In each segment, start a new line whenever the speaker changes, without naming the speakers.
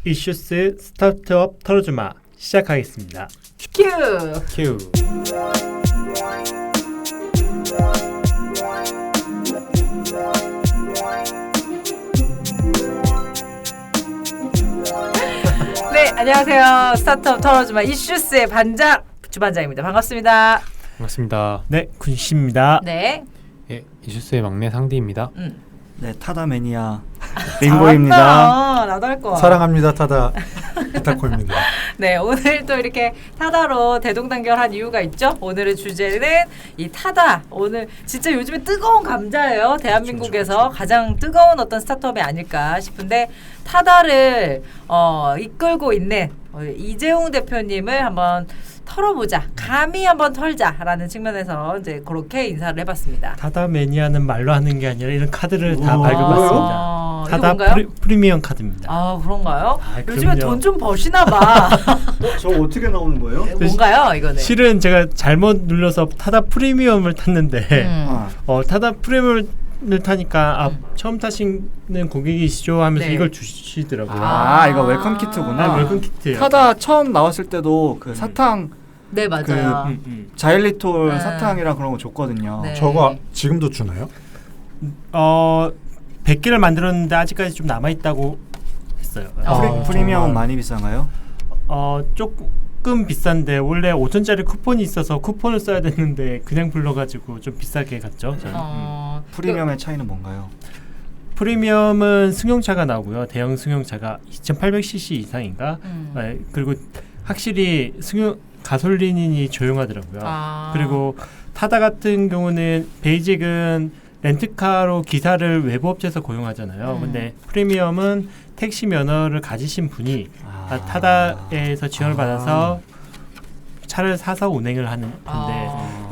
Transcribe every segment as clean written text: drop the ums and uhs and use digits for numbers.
이슈스 스타트업 털어주마 시작하겠습니다.
큐. 네, 안녕하세요. 스타트업 털어주마 이슈스의 반장 주반장입니다. 반갑습니다.
반갑습니다.
네, 군씨입니다.
네.
예, 이슈스의 막내 상디입니다.
네, 타다 매니아 링고입니다.
나도 할 거.
사랑합니다 타다 이타코입니다.
네, 오늘 또 이렇게 타다로 대동단결한 이유가 있죠. 오늘의 주제는 이 타다. 오늘 진짜 요즘에 뜨거운 감자예요. 대한민국에서 가장 뜨거운 어떤 스타트업이 아닐까 싶은데 타다를 이끌고 있는 이재용 대표님을 한번 털어보자. 감히 한번 털자라는 측면에서 이제 그렇게 인사를 해봤습니다.
타다 매니아는 말로 하는 게 아니라 이런 카드를 다 발급받습니다. 타다 프리미엄 카드입니다.
아, 그런가요? 요즘에
그럼요.
돈 좀 버시나 봐.
저 어떻게 나오는 거예요?
뭔가요, 이거는?
실은 제가 잘못 눌러서 타다 프리미엄을 탔는데 타다 프리미엄을 타니까 처음 타시는 고객이시죠 하면서
네.
이걸 주시더라고요.
이거 웰컴 키트구나.
웰컴 키트예요.
타다 처음 나왔을 때도 그 사탕
네, 맞아요.
자일리톨
네.
사탕이랑 그런 거 줬거든요.
네.
저거 지금도 주나요?
100개를 만들었는데 아직까지 좀 남아있다고 했어요.
프리미엄은 많이 비싼가요?
조금 비싼데 원래 5,000짜리 쿠폰이 있어서 쿠폰을 써야 됐는데 그냥 불러가지고 좀 비싸게 갔죠. 저는.
프리미엄의 차이는 뭔가요?
프리미엄은 승용차가 나오고요. 대형 승용차가 2,800cc 이상인가. 그리고 확실히 가솔린이 조용하더라고요. 그리고 타다 같은 경우는 베이직은 렌트카로 기사를 외부 업체에서 고용하잖아요. 근데 프리미엄은 택시 면허를 가지신 분이 타다에서 지원을 받아서 차를 사서 운행을 하는 건데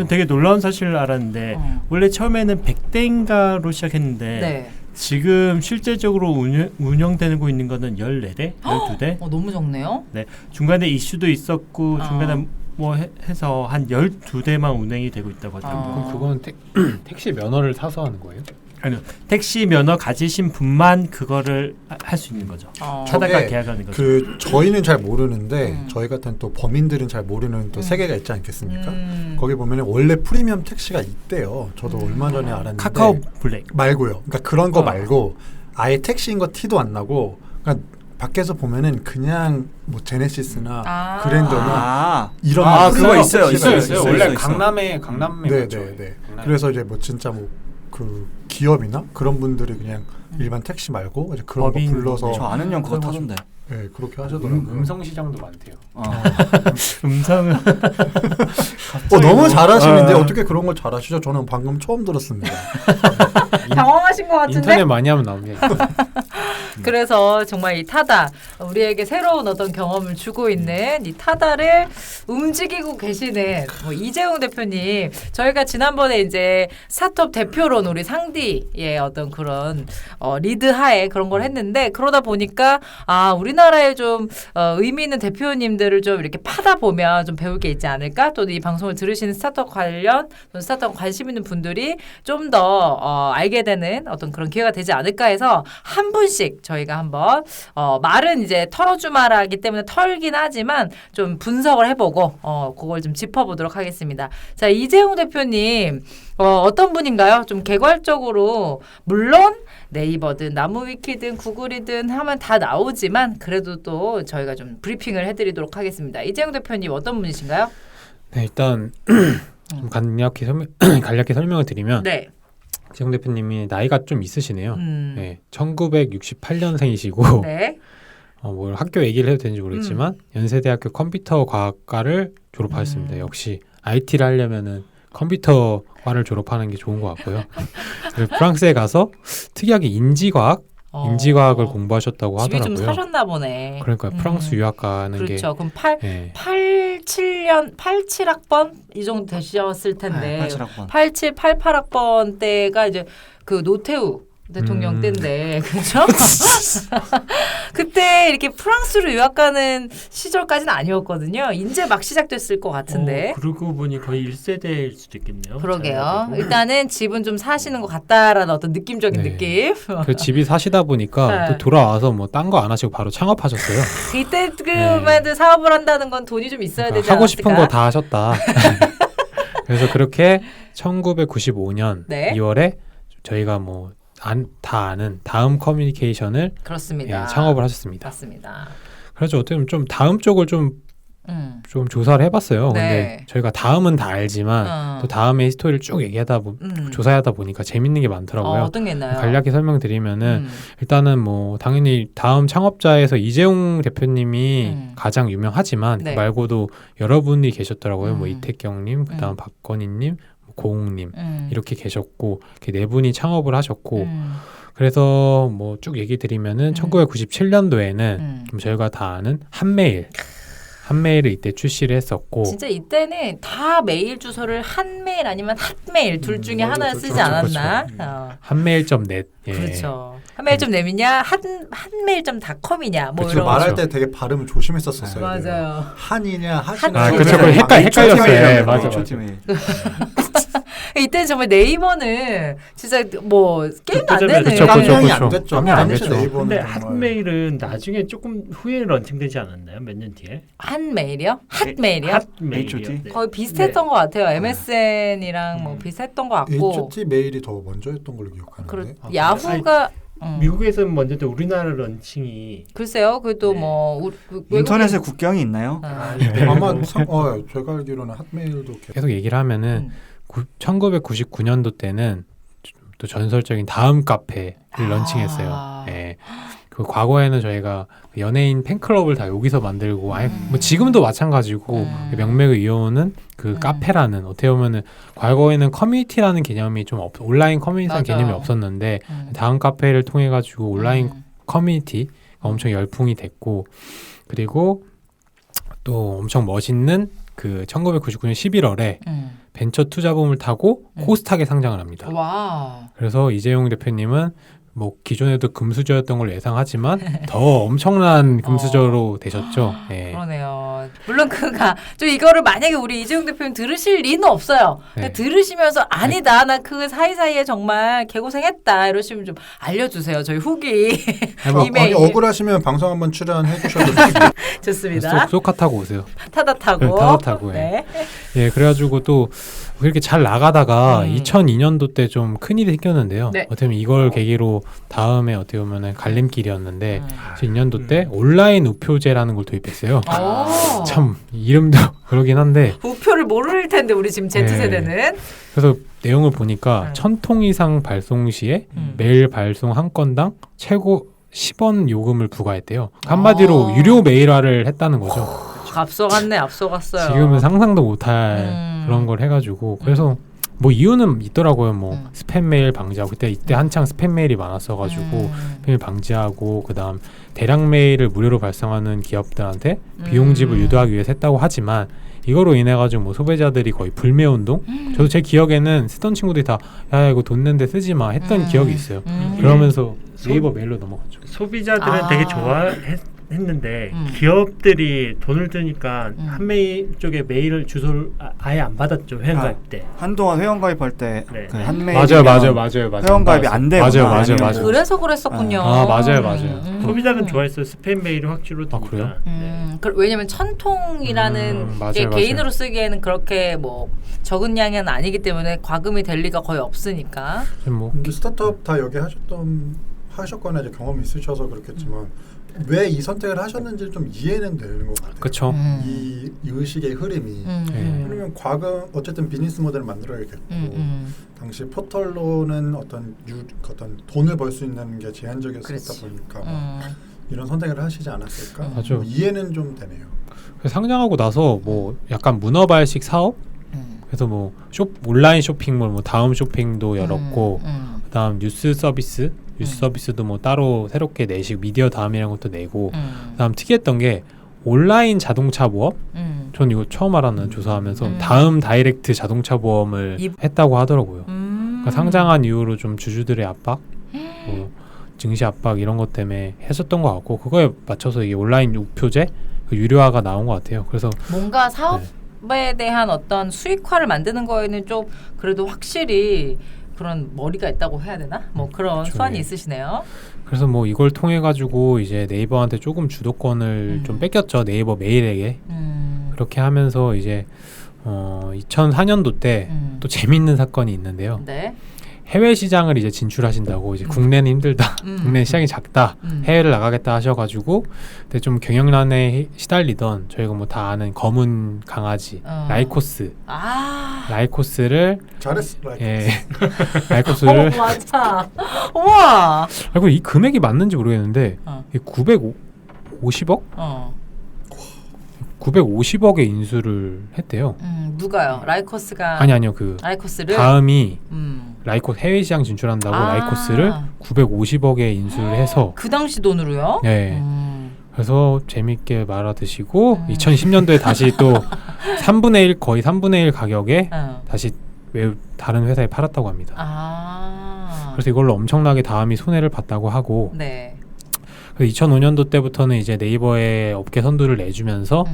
되게 놀라운 사실을 알았는데 원래 처음에는 100대인가로 시작했는데
네.
지금 실제적으로 운영되고 있는 거는 14대? 12대?
너무 적네요.
네. 중간에 이슈도 있었고 중간에 뭐 해서 한 12대만 운행이 되고 있다고 하더라고요.
그럼 그거는 택시 면허를 사서 하는 거예요?
아니요. 택시 면허 가지신 분만 그거를 할 수 있는 거죠. 타다가 계약하는 거죠.
저희는 잘 모르는데 저희 같은 또 범인들은 잘 모르는 또 세계가 있지 않겠습니까? 거기 보면은 원래 프리미엄 택시가 있대요. 저도 얼마 전에 알았는데
카카오 블랙
말고요. 그러니까 그런 거 말고 아예 택시인 거 티도 안 나고 그러니까 밖에서 보면은 그냥 뭐 제네시스나 그랜저나 이런
그거 있어요.
원래 강남에
네. 그래서 이제 뭐 진짜 뭐 그 기업이나 그런 분들이 그냥 일반 택시 말고 이제 그런 거 불러서
저 아는 형 그거 타던데.
네, 그렇게 하시더라고요.
음성 시장도 많대요.
음성은
너무 잘하시는데 어떻게 그런 걸 잘하시죠? 저는 방금 처음 들었습니다.
당황하신 것 같은데?
인터넷 많이 하면 나옵니다.
그래서 정말 이 타다 우리에게 새로운 어떤 경험을 주고 있는 이 타다를 움직이고 계시는 이재용 대표님. 저희가 지난번에 이제 스타트업 대표론 우리 상디의 어떤 그런 리드하에 그런 걸 했는데 그러다 보니까 우리나라에 좀 의미 있는 대표님들을 좀 이렇게 파다 보면 좀 배울 게 있지 않을까? 또 이 방송을 들으시는 스타트업 관련 스타트업 관심 있는 분들이 좀 더 알게 되는 어떤 그런 기회가 되지 않을까 해서 한 분씩 저희가 한번 말은 이제 털어주마라기 때문에 털긴 하지만 좀 분석을 해보고 그걸 좀 짚어보도록 하겠습니다. 자, 이재용 대표님 어떤 분인가요? 좀 개괄적으로 물론 네이버든 나무위키든 구글이든 하면 다 나오지만 그래도 또 저희가 좀 브리핑을 해드리도록 하겠습니다. 이재용 대표님 어떤 분이신가요?
네, 일단 좀 간략히 설명을 드리면 이재용 대표님이 나이가 좀 있으시네요. 네, 1968년생이시고
네.
뭐 학교 얘기를 해도 되는지 모르겠지만 연세대학교 컴퓨터과학과를 졸업하셨습니다. 역시 IT를 하려면은 컴퓨터과를 졸업하는 게 좋은 것 같고요. 그리고 프랑스에 가서 특이하게 인지과학을 공부하셨다고 하더라고요.
집이 좀 사셨나 보네.
그러니까 프랑스 유학 가는
그렇죠.
게
그럼 87학번 이 정도 되셨을 텐데 87, 88학번 때가 이제 그 노태우 대통령 때인데 그죠? 그때 이렇게 프랑스로 유학 가는 시절까지는 아니었거든요. 이제 막 시작됐을 것 같은데.
그러고 보니 거의 1세대일 수도 있겠네요.
그러게요. 일단은 집은 좀 사시는 것 같다라는 어떤 느낌적인
네.
느낌.
그 집이 사시다 보니까
네.
또 돌아와서 뭐 딴 거 안 하시고 바로 창업하셨어요.
이때 그만 사업을 한다는 건 돈이 좀 있어야 되지 않았을까?
하고 싶은 거 다 하셨다. 그래서 그렇게 1995년
네.
2월에 저희가 뭐 다 아는 다음 커뮤니케이션을
그렇습니다.
창업을 하셨습니다.
맞습니다.
그래서 어떻게 보면 좀 다음 쪽을 좀 조사를 해봤어요.
네.
근데 저희가 다음은 다 알지만 또 다음의 히스토리를 쭉 얘기하다 조사하다 보니까 재밌는 게 많더라고요.
어떤 게 있나요?
간략히 설명드리면은 일단은 뭐 당연히 다음 창업자에서 이재용 대표님이 가장 유명하지만
네.
그 말고도 여러분이 계셨더라고요. 뭐 이태경님, 그다음 박건희님, 고웅님 이렇게 계셨고 이렇게 네 분이 창업을 하셨고 그래서 뭐 쭉 얘기 드리면은 1997년도에는 저희가 다 아는 한메일을 이때 출시를 했었고
진짜 이때는 다 메일 주소를 한메일 아니면 핫메일 둘 중에 하나 쓰지
그렇죠,
않았나?
그렇죠. 한메일.net 예.
그렇죠. 한메일.net이냐 한메일.com이냐 뭐
그쵸,
이런
말할
거.
때 되게 발음을 조심했었어요.
맞아요.
한이냐 하시냐.
아,
네.
그쵸. 그걸 헷갈렸어요. 네, 맞아, 맞아.
H.O.T.메일.
이때는 정말 네이버는 진짜 뭐 게임도 안 되는
그쵸, 그쵸,
깜냥이
그쵸.
안 됐죠.
깜냥 안
당시
됐죠.
네이버는
근데
정말.
핫메일은 나중에 조금 후에 런칭되지 않았나요? 몇 년 뒤에?
한메일이요? 핫메일이요?
핫메일이요.
H.O.T.
네.
거의 비슷했던 것 같아요. MSN이랑 뭐 비슷했던 것 같고.
H.O.T 메일이 더 먼저였던 걸로 기억하는데.
그렇 야후가
미국에서는 먼저 때 우리나라 런칭이
글쎄요. 그래도
네.
뭐
인터넷에 국경이 있나요?
아마 제가 알기로는 핫메일도
계속 얘기를 하면은 1999년도 때는 또 전설적인 다음 카페를 런칭했어요. 예. 그 과거에는 저희가 연예인 팬클럽을 다 여기서 만들고 아예 뭐 지금도 마찬가지고 명맥을 이어오는 그 카페라는 어떻게 보면은 과거에는 커뮤니티라는 개념이 좀 온라인 커뮤니티라는
맞아.
개념이 없었는데 다음 카페를 통해 가지고 온라인 커뮤니티가 엄청 열풍이 됐고 그리고 또 엄청 멋있는 그 1999년 11월에 벤처 투자붐을 타고 코스닥에 상장을 합니다.
와.
그래서 이재용 대표님은 뭐 기존에도 금수저였던 걸 예상하지만 더 엄청난 금수저로 되셨죠. 예.
그러네요. 물론 그가 좀 이거를 만약에 우리 이재용 대표님 들으실 리는 없어요.
네.
들으시면서 아니다. 나 그 사이사이에 정말 개고생했다. 이러시면 좀 알려주세요. 저희 후기 이메일.
억울하시면 방송 한번 출연해 주셔도
좋습니다.
쏘카 타고 오세요.
타다 타고.
네, 타다 타고.
네.
예, 그래가지고 또 그렇게 잘 나가다가 2002년도 때 좀 큰일이 생겼는데요.
네.
어떻게 보면 이걸 계기로 다음에 어떻게 보면은 갈림길이었는데 2002년도 때 온라인 우표제라는 걸 도입했어요.
오.
참 이름도 그러긴 한데
우표를 모를 텐데 우리 지금 Z세대는.
그래서 내용을 보니까 1000통 이상 발송 시에 메일 발송 한 건당 최고 10원 요금을 부과했대요. 한마디로 유료 메일화를 했다는 거죠.
앞서갔네, 앞서갔어요.
지금은 상상도 못할 그런 걸 해가지고 그래서 뭐 이유는 있더라고요. 뭐 스팸 메일 방지하고 이때 한창 스팸 메일이 많았어가지고 스팸 방지하고 그다음 대량 메일을 무료로 발송하는 기업들한테 비용 지불 유도하기 위해서 했다고 하지만 이거로 인해 가지고 뭐 소비자들이 거의 불매 운동. 저도 제 기억에는 쓰던 친구들이 다 야 이거 돈 낸데 쓰지 마 했던 기억이 있어요. 그러면서 네이버 메일로 넘어갔죠.
소비자들은 되게 좋아했는데 기업들이 돈을 드니까 한메일 쪽에 메일을 주소를 아예 안 받았죠. 회원가입 때.
한동안 회원가입할 때
네.
그 한메일
맞아요.
회원가입이 안 되고
맞아요.
그래서 그랬었군요.
맞아요.
소비자는 좋아했어요. 스팸 메일이 확 줄어드니까.
그래요?
네.
왜냐면 1000통이라는 게
맞아요.
개인으로 쓰기에는 그렇게 뭐 적은 양은 아니기 때문에 과금이 될 리가 거의 없으니까.
뭐
근데 스타트업 다 여기 하셨거나 이제 경험이 있으셔서 그렇겠지만 왜 이 선택을 하셨는지 좀 이해는 되는 것 같아요.
그렇죠.
이 의식의 흐름이. 왜냐면 과거 어쨌든 비즈니스 모델을 만들어야겠고 당시 포털로는 어떤 돈을 벌 수 있는 게 제한적이었다
그렇지.
보니까 이런 선택을 하시지 않았을까?
맞아요.
뭐 이해는 좀 되네요.
상장하고 나서 뭐 약간 문어발식 사업 그래서 뭐 온라인 쇼핑몰 뭐 다음 쇼핑도 열었고 그다음 뉴스 서비스도 뭐 따로 새롭게 내시고 미디어 다음이라는 것도 내고 그다음 특이했던 게 온라인 자동차 보험 전 이거 처음 알았는 조사하면서 다음 다이렉트 자동차 보험을 했다고 하더라고요. 그러니까 상장한 이후로 좀 주주들의 압박 뭐 증시 압박 이런 것 때문에 했었던 것 같고 그거에 맞춰서 이게 온라인 우표제 그 유료화가 나온 것 같아요. 그래서
뭔가 사업에 대한 어떤 수익화를 만드는 거에는 좀 그래도 확실히 그런 머리가 있다고 해야 되나? 뭐 그런
그렇죠.
수완이
예.
있으시네요.
그래서 뭐 이걸 통해 가지고 이제 네이버한테 조금 주도권을 좀 뺏겼죠. 네이버 메일에게. 그렇게 하면서 이제 2004년도 때 또 재밌는 사건이 있는데요.
네.
해외 시장을 이제 진출하신다고 이제 국내는 힘들다, 국내 시장이 작다, 해외를 나가겠다 하셔가지고 근데 좀 경영난에 시달리던 저희가 뭐 다 아는 검은 강아지 라이코스, 라이코스를
잘했어.
예, 라이코스를
맞아. 우와.
그리고 이 금액이 맞는지 모르겠는데 950억? 950억의 인수를 했대요.
누가요? 라이코스가
아니요 그
라이코스를
다음이 라이코 해외 시장 진출한다고 라이코스를 950억에 인수를 해서
그 당시 돈으로요?
네. 그래서 재밌게 말아드시고 2010년도에 다시 또 3분의 1 거의 3분의 1 가격에 다시 다른 회사에 팔았다고 합니다. 그래서 이걸로 엄청나게 다음이 손해를 봤다고 하고
네.
2005년도 때부터는 이제 네이버에 업계 선두를 내주면서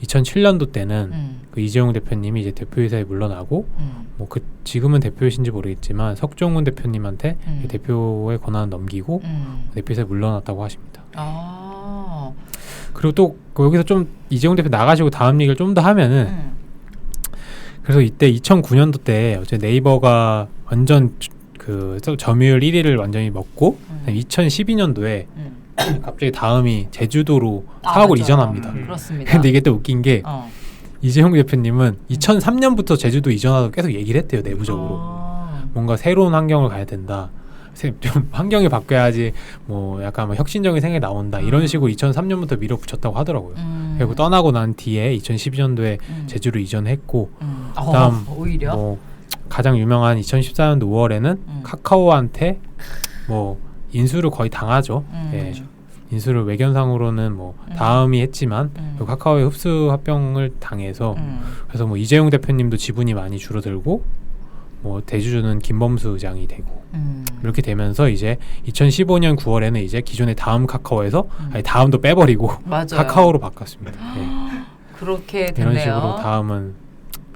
2007년도 때는 그 이재용 대표님이 이제 대표이사에 물러나고 뭐 그 지금은 대표이신지 모르겠지만 석종훈 대표님한테 대표의 권한을 넘기고 대표이사에 물러났다고 하십니다. 그리고 또 여기서 좀 이재용 대표 나가시고 다음 얘기를 좀 더 하면은 그래서 이때 2009년도 때 어제 네이버가 완전 그 점유율 1위를 완전히 먹고 2012년도에 갑자기 다음이 제주도로 사업을
맞아요.
이전합니다.
그렇습니다.
근데 이게 또 웃긴 게 이재용 대표님은 2003년부터 제주도 이전하고 계속 얘기를 했대요. 내부적으로. 뭔가 새로운 환경을 가야 된다. 좀 환경이 바뀌어야지 뭐 약간 뭐 혁신적인 생각이 나온다. 이런 식으로 2003년부터 밀어붙였다고 하더라고요. 그리고 떠나고 난 뒤에 2012년도에 제주로 이전했고 그다음
오히려
뭐 가장 유명한 2014년도 5월에는 카카오한테 뭐 인수를 거의 당하죠. 예. 인수를 외견상으로는 뭐 다음이 했지만 그 카카오의 흡수 합병을 당해서 그래서 뭐 이재용 대표님도 지분이 많이 줄어들고 뭐 대주주는 김범수 의장이 되고 이렇게 되면서 이제 2015년 9월에는 이제 기존의 다음 카카오에서 아니 다음도 빼버리고
맞아요.
카카오로 바꿨습니다. 예.
그렇게
이런
됐네요.
식으로 다음은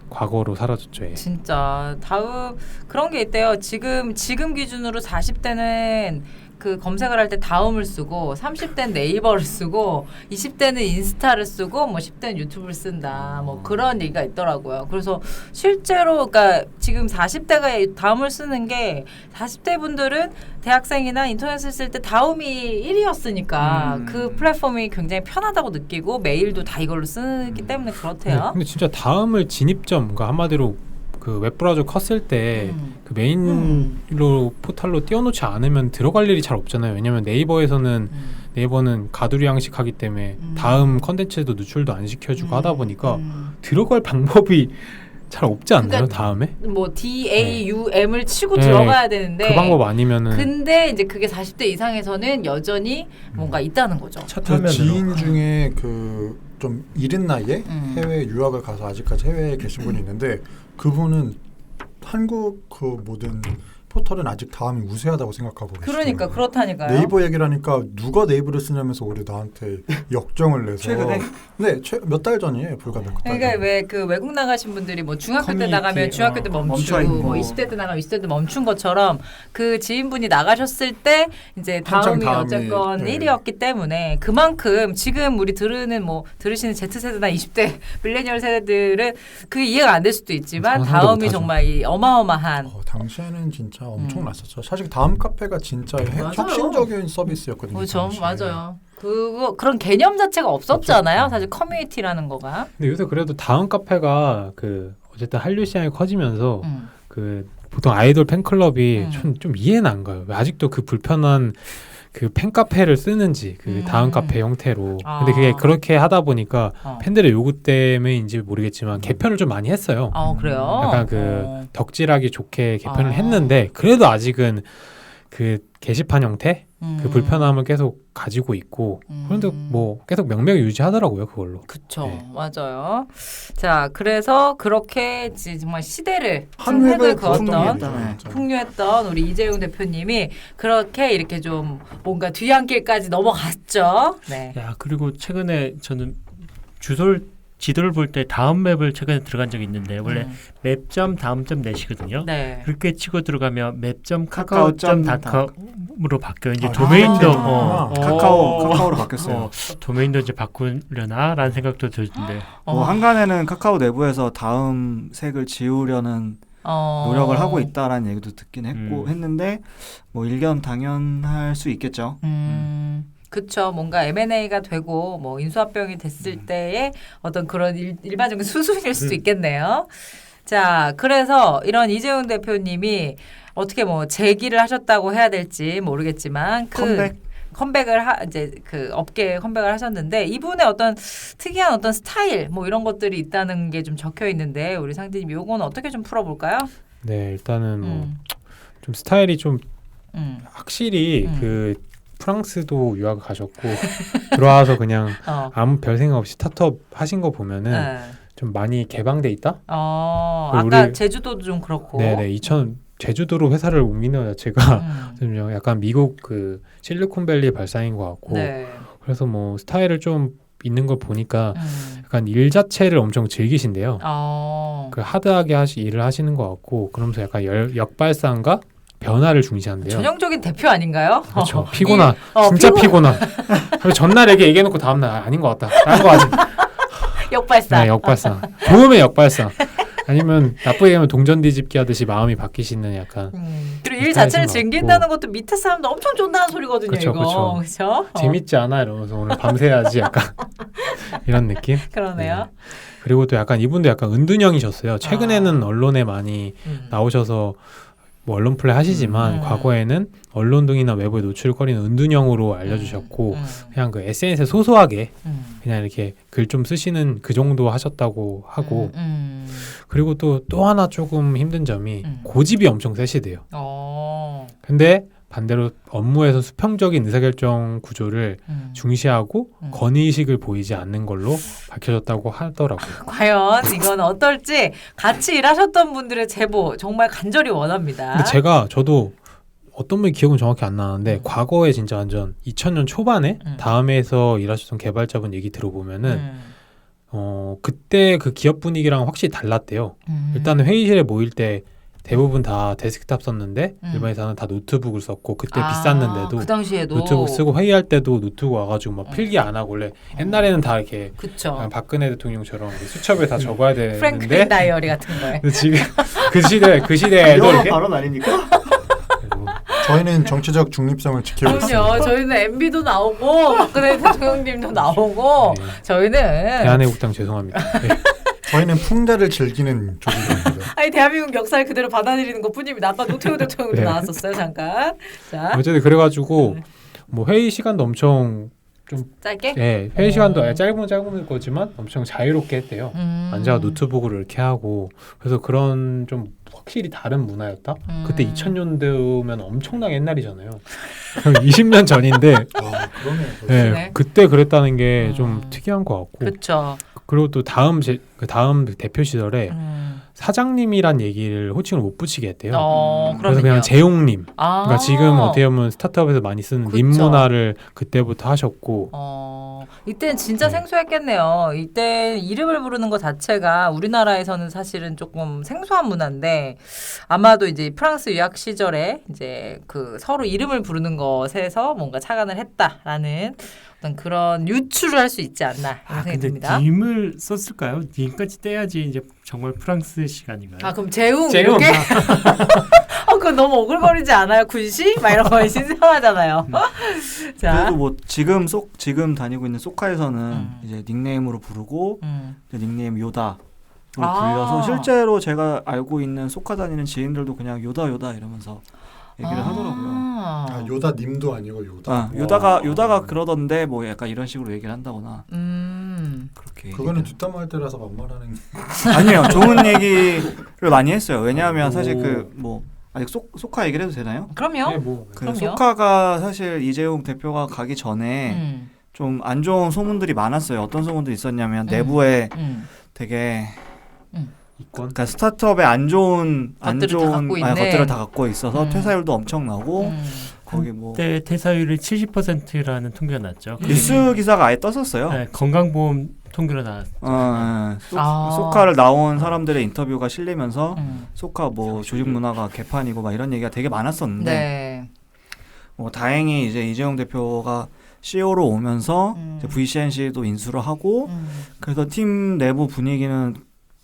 과거로 사라졌죠. 예.
진짜 다음 그런 게 있대요. 지금 기준으로 40대는 그 검색을 할 때 다음을 쓰고 30대는 네이버를 쓰고 20대는 인스타를 쓰고 뭐 10대는 유튜브를 쓴다. 뭐 그런 얘기가 있더라고요. 그래서 실제로 그러니까 지금 40대가 다음을 쓰는 게 40대 분들은 대학생이나 인터넷을 쓸 때 다음이 1위였으니까 그 플랫폼이 굉장히 편하다고 느끼고 메일도 다 이걸로 쓰기 때문에 그렇대요.
네, 근데 진짜 다음을 진입점, 그러니까 한마디로 그 웹브라우저 컸을 때 그 메인로 포탈로 띄워놓지 않으면 들어갈 일이 잘 없잖아요. 왜냐면 네이버에서는 네이버는 가두리 양식하기 때문에 다음 컨텐츠도 노출도 안 시켜주고 하다 보니까 들어갈 방법이 잘 없지 않나요?
그러니까
다음에?
뭐 DAUM을 치고
네.
들어가야 되는데
그 방법 아니면은
근데 이제 그게 40대 이상에서는 여전히 뭔가 있다는 거죠.
그 지인 중에 그 좀 이른 나이에 해외 유학을 가서 아직까지 해외에 계신 분이 있는데 그분은 한국 그 모든 포털은 아직 다음이 우세하다고 생각하고 계시더라고요.
그러니까 그렇다니까요.
네이버 얘기를 하니까 누가 네이버를 쓰냐면서 올해 나한테 역정을 내서
최근에?
네, 몇 달 전이에요. 불과 몇 달.
그러니까 왜 그 외국 나가신 분들이 뭐 중학교 때
커뮤니티,
나가면 중학교 때 멈추고
멈춰있고.
뭐 20대 때 나가면 20대 때 멈춘 것처럼 그 지인분이 나가셨을 때 이제 다음이 어쨌건
네.
1위였기 때문에 그만큼 지금 우리 들으시는 Z세대나 20대 밀레니얼 세대들은 그게 이해가 안 될 수도 있지만
상상도
다음이
못하죠.
정말 이 어마어마한
당시에는 진짜 엄청났었죠. 사실 다음 카페가 진짜
맞아요.
혁신적인 서비스였거든요.
그렇죠.
당시에.
맞아요. 그런 개념 자체가 없었잖아요. 사실 커뮤니티라는 거가.
근데 요새 그래도 다음 카페가 그 어쨌든 한류 시장이 커지면서 그 보통 아이돌 팬클럽이 좀 이해는 안 가요. 왜 아직도 그 불편한 그 팬카페를 쓰는지 그 다음 카페 형태로. 근데 그게 그렇게 하다 보니까 팬들의 요구 때문인지 모르겠지만 개편을 좀 많이 했어요.
그래요?
약간 그 덕질하기 좋게 개편을 했는데 그래도 아직은 그 게시판 형태 그 불편함을 계속 가지고 있고 그런데 뭐 계속 명맥을 유지하더라고요 그걸로.
그쵸,
네.
맞아요. 자, 그래서 그렇게 정말 시대를
한 획을
획을
그었던
그었던
분이죠.
풍류했던 우리 이재용 대표님이 그렇게 이렇게 좀 뭔가 뒤안길까지 넘어갔죠. 네.
야, 그리고 최근에 저는 지도를 볼 때 다음 맵을 최근에 들어간 적이 있는데 원래 맵점 다음점 넷이거든요.
네.
그렇게 치고 들어가면 맵점
카카오점
카카오점닷컴으로 바뀌어요. 이제
아,
도메인도
아,
카카오로 바뀌었어요.
도메인도 이제 바꾸려나라는 생각도 들던데.
뭐 한간에는 카카오 내부에서 다음 색을 지우려는 노력을 하고 있다라는 얘기도 듣긴 했는데 뭐 일견당연할 수 있겠죠.
그쵸. 뭔가 M&A가 되고 뭐 인수합병이 됐을 때의 어떤 그런 일반적인 수순일 수도 있겠네요. 자, 그래서 이런 이재용 대표님이 어떻게 뭐 재기를 하셨다고 해야 될지 모르겠지만 컴백을 이제 그 업계에 컴백을 하셨는데 이분의 어떤 특이한 어떤 스타일 뭐 이런 것들이 있다는 게 좀 적혀 있는데 우리 상디님 요거는 어떻게 좀 풀어볼까요?
네, 일단은 뭐 좀 스타일이 좀 확실히 그 프랑스도 유학을 가셨고 들어와서 그냥 아무 별 생각 없이 스타트업 하신 거 보면은 좀 많이 개방돼 있다.
아까 제주도도 좀 그렇고.
네네, 제주도로 회사를 옮기는 자체가 좀 약간 미국 그 실리콘밸리 발상인 것 같고.
네.
그래서 뭐 스타일을 좀 있는 걸 보니까 약간 일 자체를 엄청 즐기신데요. 그 하드하게 일을 하시는 것 같고 그러면서 약간 역발상과 변화를 중시한대요.
전형적인 대표 아닌가요?
그렇죠. 진짜 피곤한. 전날에게 얘기해놓고 다음날 아닌 것 같다. 다른 거 하지.
역발상.
네, 역발상. 좋으면 역발상. 아니면 나쁘게 하면 동전 뒤집기 하듯이 마음이 바뀌시는 약간.
그리고 일 자체를 즐긴다는 것도 밑에 사람도 엄청 좋다는 소리거든요.
그쵸,
이거. 그렇죠?
재밌지 않아 이러면서 오늘 밤새야지 약간 이런 느낌.
그러네요.
네. 그리고 또 약간 이분도 약간 은둔형이셨어요. 최근에는 언론에 많이 나오셔서 뭐 언론 플레이 하시지만 과거에는 언론 등이나 외부에 노출거리는 은둔형으로 알려주셨고 그냥 그 SNS에 소소하게 그냥 이렇게 글 좀 쓰시는 그 정도 하셨다고 하고 그리고 또 하나 조금 힘든 점이 고집이 엄청 세시대요. 근데 반대로 업무에서 수평적인 의사결정 구조를 중시하고 권위의식을 보이지 않는 걸로 밝혀졌다고 하더라고요.
과연 이건 어떨지 같이 일하셨던 분들의 제보 정말 간절히 원합니다.
근데 저도 어떤 분이 기억은 정확히 안 나는데 과거에 진짜 완전 2000년 초반에 다음에서 일하셨던 개발자분 얘기 들어보면은 그때 그 기업 분위기랑 확실히 달랐대요. 일단은 회의실에 모일 때 대부분 다 데스크탑 썼는데 일반 회사는 다 노트북을 썼고 그때 비쌌는데도
그 당시에도
노트북 쓰고 회의할 때도 노트북 와가지고 막 필기 안 하고 원래 옛날에는 다 이렇게 박근혜 대통령처럼 수첩에 다 적어야 되는데
프랭클린 다이어리 같은 거에
근데 지금 그 시대에도 이렇게
발언 아닙니까?
저희는 정치적 중립성을 지키고 있습니다.
그럼요. 저희는 MB도 나오고 박근혜 대통령님도 나오고
네.
저희는
대한애국당 죄송합니다. 네.
저희는 풍자를 즐기는 조직입니다.
아니 대한민국 역사를 그대로 받아들이는 것뿐입니다. 아까 노태우 대통령도
네.
나왔었어요 잠깐. 자,
어쨌든 그래가지고 뭐 회의 시간도 엄청 좀
짧게?
네, 회의 시간도 짧은 거지만 엄청 자유롭게 했대요. 앉아 노트북으로 이렇게 하고 그래서 그런 좀 확실히 다른 문화였다. 그때 2000년대면 엄청나게 옛날이잖아요. 20년 전인데 네, 그때 그랬다는 게 좀 특이한 것 같고.
그렇죠.
그리고 또 다음 대표 시절에 사장님이란 얘기를 호칭을 못 붙이게 했대요. 그래서 그냥 재용님. 그러니까 지금 어떻게 보면 스타트업에서 많이 쓰는 님 문화를 그때부터 하셨고.
이때는 진짜 생소했겠네요. 이때 이름을 부르는 것 자체가 우리나라에서는 사실은 조금 생소한 문화인데 아마도 이제 프랑스 유학 시절에 이제 그 서로 이름을 부르는 것에서 뭔가 착안을 했다라는 어떤 그런 유추를 할 수 있지 않나 생각이
근데
듭니다.
님을 썼을까요? 님까지 떼야지 이제 정말 프랑스식 아닌가요?
그럼 재웅 이렇게? 그건 너무 오글거리지 않아요? 군시? 막 이런 거 신선하잖아요. 자.
그래도 뭐 지금 다니고 있는 소카에서는 이제 닉네임으로 부르고 이제 닉네임 요다로 불려서 실제로 제가 알고 있는 소카 다니는 지인들도 그냥 요다 이러면서 얘기를 하더라고요.
요다님도 아니고 요다.
요다가 그러던데 뭐 약간 이런 식으로 얘기를 한다거나. 그렇게.
그거는 뒷담화할 때라서 반말하는.
아니에요. 좋은 얘기를 많이 했어요. 왜냐하면 사실 그 뭐 아직 소카 얘기를 해도 되나요?
그럼요.
네, 뭐
그
그럼요.
소카가 사실 이재용 대표가 가기 전에 좀 안 좋은 소문들이 많았어요. 어떤 소문들이 있었냐면 내부에 되게
이권
그러니까 스타트업에 안 좋은
것들을 다 갖고 있네.
것들을 다 갖고 있어서
음.
퇴사율도 엄청나고 거기 뭐
그때 퇴사율이 70%라는 통계가 났죠.
뉴스 기사가 아예 떴었어요.
네, 건강보험 통계로 나왔.
소카를 나온 사람들의 인터뷰가 실리면서 소카 뭐 조직 문화가 개판이고 막 이런 얘기가 되게 많았었는데
네.
뭐 다행히 이제 이재용 대표가 CEO로 오면서 이제 VCNC도 인수를 하고 그래서 팀 내부 분위기는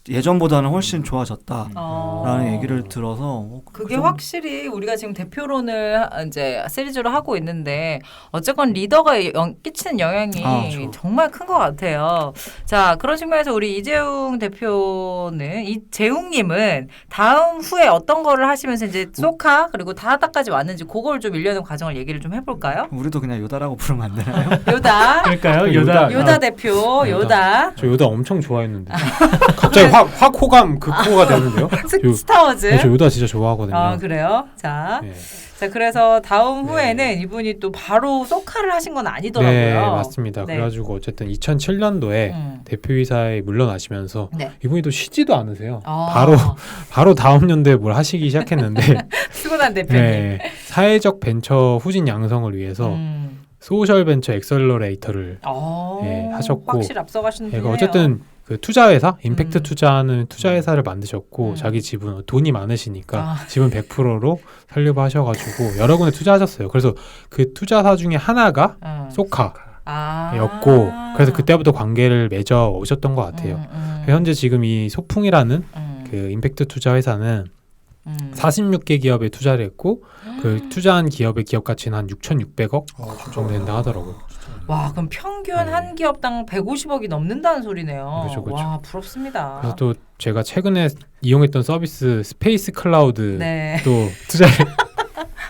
예전보다는 훨씬 좋아졌다라는 얘기를 들어서
그게 확실히 우리가 지금 대표론을 이제 시리즈로 하고 있는데 어쨌건 리더가 끼치는 영향이 정말 큰 것 같아요. 자, 그런 측면에서 우리 이재용 대표는 이재용님은 다음 후에 어떤 거를 하시면서 이제 소카 그리고 타다까지 왔는지 그걸 좀 일련의 과정을 얘기를 좀 해볼까요?
우리도 그냥 요다라고 부르면 안 되나요?
요다.
그럴까요?
요다 대표, 요다.
저 요다 엄청 좋아했는데 갑자기 확 호감 극호가 되는데요.
스타워즈.
저 요다 진짜 좋아하거든요.
아, 그래요? 자,
네.
자 그래서 다음 후에는 이분이 또 바로 소카를 하신 건 아니더라고요.
네, 맞습니다.
네.
그래가지고 어쨌든 2007년도에 대표이사에 물러나시면서
네.
이분이 또 쉬지도 않으세요.
아.
바로 다음 연도에 뭘 하시기 시작했는데
피곤한 대표님.
네, 사회적 벤처 후진 양성을 위해서 소셜 벤처 엑셀러레이터를 하셨고
확실히 앞서가시는 분이에요.
어쨌든 그 투자회사 임팩트 투자하는 투자회사를 만드셨고 자기 지분 돈이 많으시니까 지분 100%로 설립하셔가지고 여러 군데 투자하셨어요. 그래서 그 투자사 중에 하나가 소카였고 그래서 그때부터 관계를 맺어 오셨던 것 같아요. 현재 지금 이 소풍이라는 그 임팩트 투자 회사는 46개 기업에 투자를 했고 그 투자한 기업의 기업 가치는 한 6,600억 정도 된다 하더라고요.
와, 그럼 평균 한 기업당 150억이 넘는다는 소리네요.
그렇죠.
와, 부럽습니다.
그래서 또 제가 최근에 이용했던 서비스 스페이스 클라우드
네.
또 투자를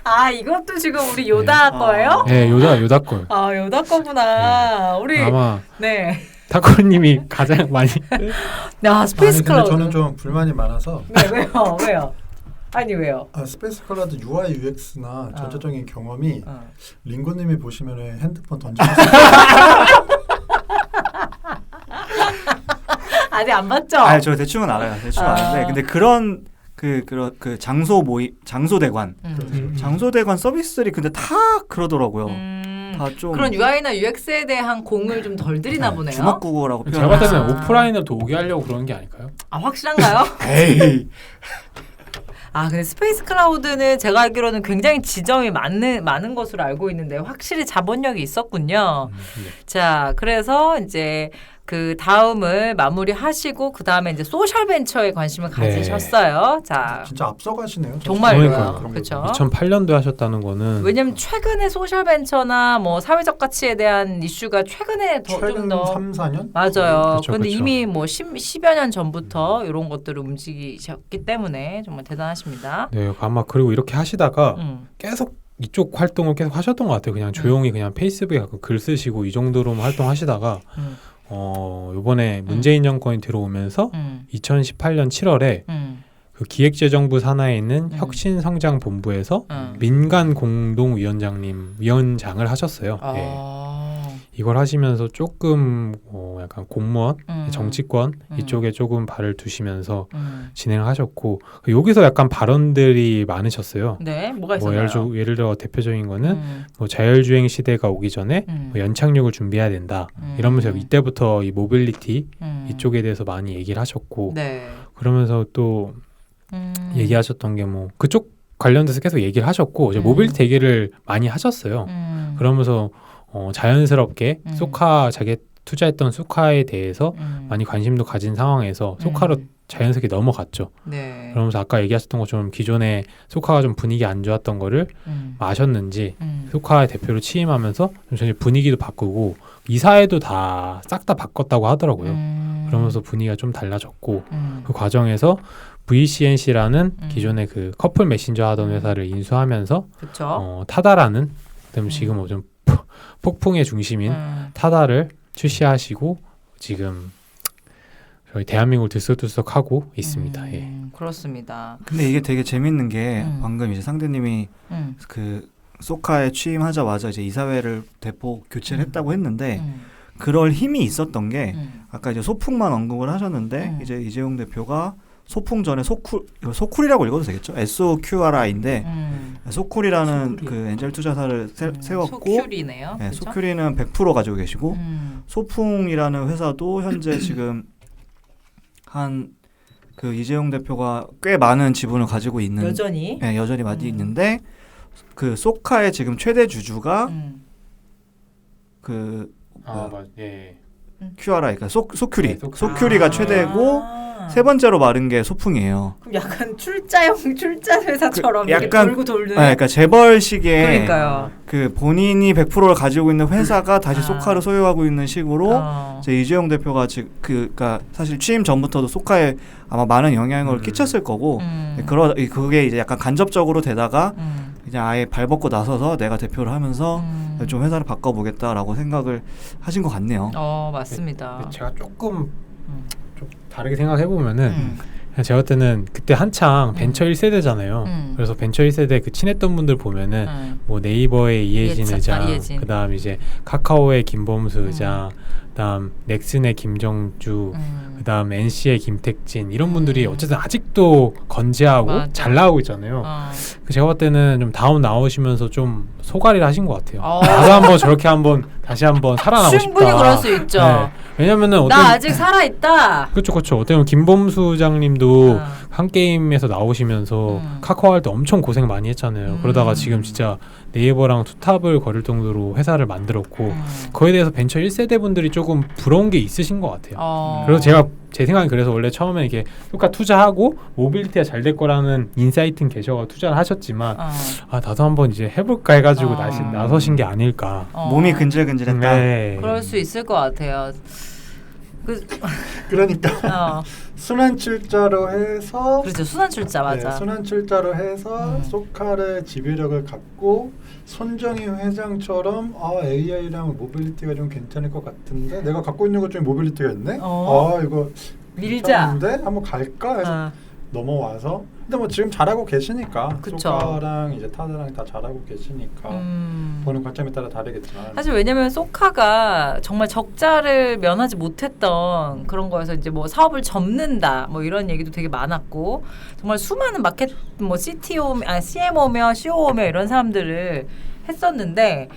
아, 이것도 지금 우리 요다 거예요?
네, 요다 걸.
아, 요다 거구나. 우리
아마
네.
타코님이 가장 많이
야, 스페이스
근데
클라우드.
저는 좀 불만이 많아서
네, 왜요? 아니 왜요?
스페이스 클라우드 UI UX나 전체적인 경험이 링고님이 보시면은 핸드폰 던지면서
아직 안 봤죠?
아, 저 대충은 알아요. 대충 아는데 근데 그런 그 장소대관 장소대관 서비스들이 근데 다 그러더라고요. 다 좀
그런 UI나 UX에 대한 공을 좀 덜 들이나 보네요.
주먹국어라고
제가 봤을 때는
아.
오프라인을 더 오게 하려고 그러는 게 아닐까요?
아, 확실한가요?
에이.
아, 근데 스페이스 클라우드는 제가 알기로는 굉장히 지점이 많은 것으로 알고 있는데 확실히 자본력이 있었군요.
네.
자, 그래서 이제 그 다음을 마무리하시고 그 다음에 이제 소셜 벤처에 관심을 가지셨어요. 자,
진짜 앞서가시네요.
정말로요.
그러니까요.
그렇죠.
2008년도에 하셨다는 거는
왜냐면 최근에 소셜 벤처나 뭐 사회적 가치에 대한 이슈가 최근에 좀
최근
더
3, 4년?
맞아요.
그쵸,
근데
그쵸.
이미 뭐 10여 년 전부터 이런 것들을 움직이셨기 때문에 정말 대단하십니다.
네, 아마 그리고 이렇게 하시다가
음.
계속 이쪽 활동을 계속 하셨던 것 같아요. 그냥 조용히 그냥 페이스북에 가끔 글 쓰시고 이 정도로만 활동하시다가 이번에 문재인 정권이 들어오면서 2018년 7월에 그 기획재정부 산하에 있는 혁신성장본부에서 민간 위원장을 하셨어요. 예. 이걸 하시면서 조금 약간 공무원, 정치권 이쪽에 조금 발을 두시면서 진행을 하셨고 여기서 약간 발언들이 많으셨어요.
네, 뭐가 있었나요?
예를 들어 대표적인 거는 뭐 자율주행 시대가 오기 전에 뭐 연착륙을 준비해야 된다. 이러면서 이때부터 이 모빌리티 이쪽에 대해서 많이 얘기를 하셨고
네.
그러면서 또 얘기하셨던 게 뭐 그쪽 관련돼서 계속 얘기를 하셨고 이제 모빌리티 얘기를 많이 하셨어요. 그러면서 자연스럽게 자기 투자했던 소카에 대해서 많이 관심도 가진 상황에서 소카로 자연스럽게 넘어갔죠.
네.
그러면서 아까 얘기하셨던 것처럼 기존에 소카가 좀 분위기 안 좋았던 거를 아셨는지 소카의 대표로 취임하면서 좀 전체 분위기도 바꾸고 이사회도 다 싹 다 바꿨다고 하더라고요. 그러면서 분위기가 좀 달라졌고 그 과정에서 VCNC라는 기존의 그 커플 메신저 하던 회사를 인수하면서
그렇죠.
타다라는 지금 좀 폭풍의 중심인 타다를 출시하시고 지금 저희 대한민국을 들썩들썩하고 있습니다. 예.
그렇습니다.
근데 이게 되게 재밌는 게 방금 이제 상대님이
음.
그 소카에 취임하자마자 이제 이사회를 대폭 교체를 했다고 했는데 그럴 힘이 있었던 게 아까 이제 소풍만 언급을 하셨는데 이제 이재용 대표가 소풍 전에 소쿨이라고 읽어도 되겠죠? SOQRI인데 소쿨이라는 그 엔젤 투자사를 세웠고
소큐리네요.
네,
그렇죠?
소큐리는 100% 가지고 계시고 소풍이라는 회사도 현재 지금 한 그 이재용 대표가 꽤 많은 지분을 가지고 있는
여전히
네, 여전히 많이 있는데 그 소카의 지금 최대 주주가 그
예.
QRI 그러니까 소큐리
네,
소큐리가 최대고 세 번째로 마른 게 소풍이에요.
그럼 약간 출자 회사처럼
그
이렇게
약간-
돌고 돌는.
네, 그러니까 재벌식의
그러니까요.
그 본인이 100%를 가지고 있는 회사가 다시
아.
소카를 소유하고 있는 식으로 이제 이재용 대표가 지금 그러니까 사실 취임 전부터도 소카에 아마 많은 영향을 끼쳤을 거고 그게 이제 약간 간접적으로 되다가 그냥 아예 발벗고 나서서 내가 대표를 하면서 좀 회사를 바꿔보겠다라고 생각을 하신 것 같네요.
맞습니다.
제가 조금 좀 다르게 생각해 보면은 제가 볼 때는 그때 한창 벤처 1세대잖아요. 그래서 벤처 1세대 그 친했던 분들 보면은 뭐 네이버의 이해진 의장, 그다음 이제 카카오의 김범수 의장, 그다음 넥슨의 김정주, 그다음 NC의 김택진 이런 분들이 어쨌든 아직도 건재하고
맞아.
잘 나오고 있잖아요. 그 제가 볼 때는 좀 다음 나오시면서 좀 소가리를 하신 것 같아요. 나도 한번 저렇게 한번 다시 한번 살아나고
충분히
싶다.
그럴 수 있죠.
네. 왜냐면은
나 아직 살아 있다.
그렇죠. 어떻게 보면 김범수 장님도 한 게임에서 나오시면서 카카오 할 때 엄청 고생 많이 했잖아요. 그러다가 지금 진짜 네이버랑 투탑을 거릴 정도로 회사를 만들었고 그거에 대해서 벤처 1세대 분들이 조금 부러운 게 있으신 것 같아요. 그래서 제가 제 생각엔 그래서 원래 처음에 이렇게 효과 투자하고 모빌리티가 잘 될 거라는 인사이트는 계셔서 투자를 하셨지만 나도 한번 이제 해볼까 해가지고 나서신 게 아닐까.
몸이 근질근질했다.
네.
그럴 수 있을 것 같아요.
그러니까 순환 출자로 해서
그렇죠. 순환 출자 맞아.
네, 순환 출자로 해서 소카의 지배력을 갖고 손정희 회장처럼 AI랑 모빌리티가 좀 괜찮을 것 같은데 내가 갖고 있는 것 중에 모빌리티가 있네. 이거
밀자.
괜찮은데 한번 갈까 해서 넘어와서 근데 뭐 지금 잘하고 계시니까
그쵸.
소카랑 이제 타다랑 다 잘하고 계시니까 보는 관점에 따라 다르겠지만
사실 왜냐면 소카가 정말 적자를 면하지 못했던 그런 거여서 이제 뭐 사업을 접는다 뭐 이런 얘기도 되게 많았고 정말 수많은 마켓 뭐 CMO며 COO며 이런 사람들을 했었는데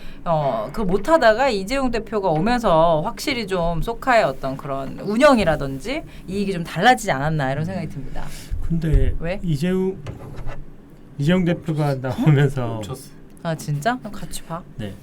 그거 못하다가 이재용 대표가 오면서 확실히 좀 소카의 어떤 그런 운영이라든지 이익이 좀 달라지지 않았나 이런 생각이 듭니다.
근데
왜?
이재용 대표가 나오면서
진짜? 그럼 같이 봐.
네.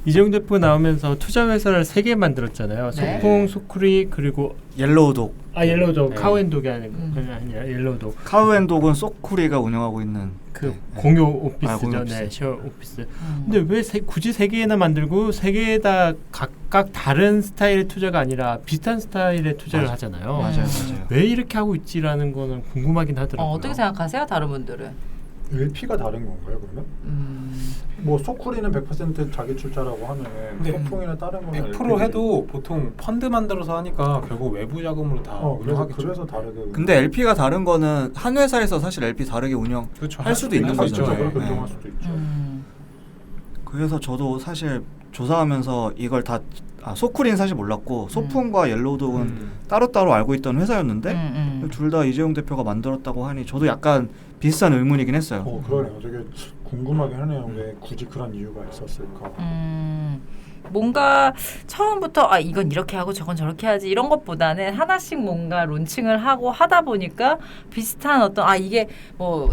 이재용 대표 나오면서 투자 회사를 3개 만들었잖아요.
네.
소풍, 소쿠리 그리고
옐로우독.
옐로우독,
네.
카우앤독이 아니라 옐로우독.
카우앤독은 소쿠리가 운영하고 있는
그 공유 오피스죠.
공유 오피스.
네, 쉐어 오피스. 근데 왜 굳이 3개나 만들고 3개 다 각각 다른 스타일의 투자가 아니라 비슷한 스타일의 투자를 하잖아요.
맞아요.
왜 이렇게 하고 있지라는 거는 궁금하긴 하더라고요.
어떻게 생각하세요? 다른 분들은?
LP가 다른 건가요 그러면? 뭐 소쿠리는 100% 자기 출자라고 하면 소풍이나 다른 거는
100% 해도 보통 펀드 만들어서 하니까 결국 외부 자금으로 다 운영하겠죠.
그래서 다르게
근데 LP가 다른 거는 한 회사에서 사실 LP 다르게 운영
그렇죠.
할 수도 있는
할 수
거죠.
있죠.
그렇게
네.
운영할 수도 있죠.
그래서 저도 사실 조사하면서 이걸 다 소쿠리는 사실 몰랐고 소풍과 옐로우독은 따로따로 알고 있던 회사였는데 둘 다 이재용 대표가 만들었다고 하니 저도 약간 비슷한 의문이긴 했어요.
그러네요. 되게 궁금하긴 하네요. 왜 굳이 그런 이유가 있었을까?
뭔가 처음부터 이건 이렇게 하고 저건 저렇게 하지 이런 것보다는 하나씩 뭔가 론칭을 하고 하다 보니까 비슷한 어떤 이게 뭐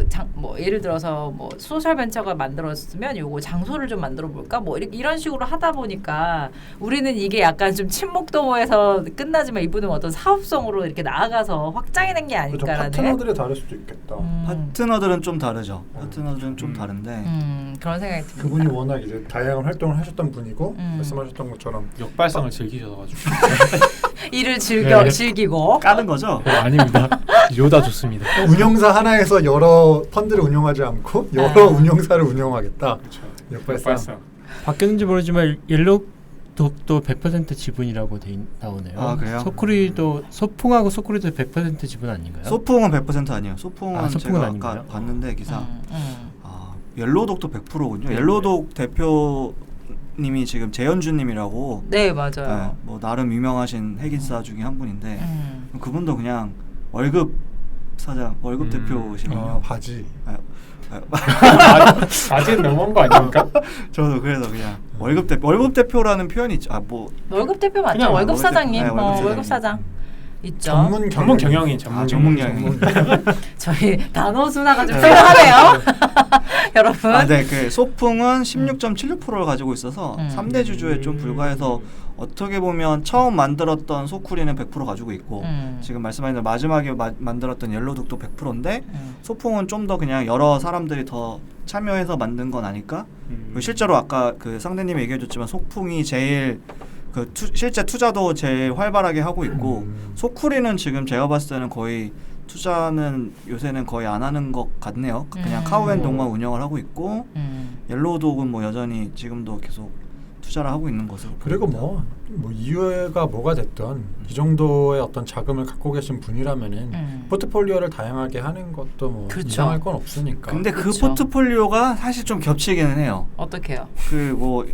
예를 들어서 뭐 소셜 벤처가 만들었으면 요거 장소를 좀 만들어 볼까 뭐 이런 식으로 하다 보니까 우리는 이게 약간 좀 친목도모에서 끝나지만 이분은 어떤 사업성으로 이렇게 나아가서 확장해낸 게
그렇죠.
아닐까라는
파트너들이 다를 수도 있겠다.
파트너들은 좀 다르죠. 파트너들은 좀 다른데
그런 생각이 듭니다.
그분이 워낙 이제 다양한 활동을 하셨던 분이고 말씀하셨던 것처럼
역발상을 즐기셔서 가지고
일을
네.
즐기고
까는 거죠.
아닙니다. 요다 좋습니다.
운영사 하나에서 여러 펀드를 운영하지 않고 여러 운영사를 운영하겠다.
그렇죠.
역발상.
바뀌었는지 모르지만 독도 100% 지분이라고 나오네요.
아, 그래요?
소쿠리도 소풍하고 소쿠리도 100% 지분 아닌가요?
소풍은 100% 아니에요. 소풍은
소풍은
제가
아닌가요?
아까 봤는데 기사 옐로우독도 100%군요. 옐로우독 대표님이 지금 재현주님이라고
네, 맞아요.
뭐 나름 유명하신 핵인싸 중에 한 분인데 그분도 그냥 월급 사장, 월급 대표시거든요.
바지.
아직 넘어온 거 아닙니까?
저도 그래서 그냥 월급 대표라는 표현이 있죠. 뭐
월급 대표 맞죠?
그냥
월급
월급
사장님.
대표. 네, 월급
월급 사장. 있죠.
전문 경영인
전문 경영인.
저희 단어 순화가 좀 필요하네요. 여러분.
네, 그 소풍은 16.76%를 가지고 있어서 3대 주주에 좀 불과해서 어떻게 보면 처음 만들었던 소쿠리는 100% 가지고 있고 지금 말씀하신 대로 마지막에 만들었던 옐로우독도 100%인데 소풍은 좀 더 그냥 여러 사람들이 더 참여해서 만든 건 아닐까? 실제로 아까 그 상대님이 얘기해줬지만 소풍이 제일 실제 투자도 제일 활발하게 하고 있고 소쿠리는 지금 제가 봤을 때는 거의 투자는 요새는 거의 안 하는 것 같네요. 그냥 카우앤동만 운영을 하고 있고 옐로우독은 뭐 여전히 지금도 계속 투자를 하고 있는 것으로
그리고
보입니다.
뭐 이유가 뭐가 됐든 이 정도의 어떤 자금을 갖고 계신 분이라면은 포트폴리오를 다양하게 하는 것도 뭐
그렇죠.
이상할 건 없으니까.
근데 그
그쵸.
포트폴리오가 사실 좀 겹치기는 해요.
어떻게요?
그 뭐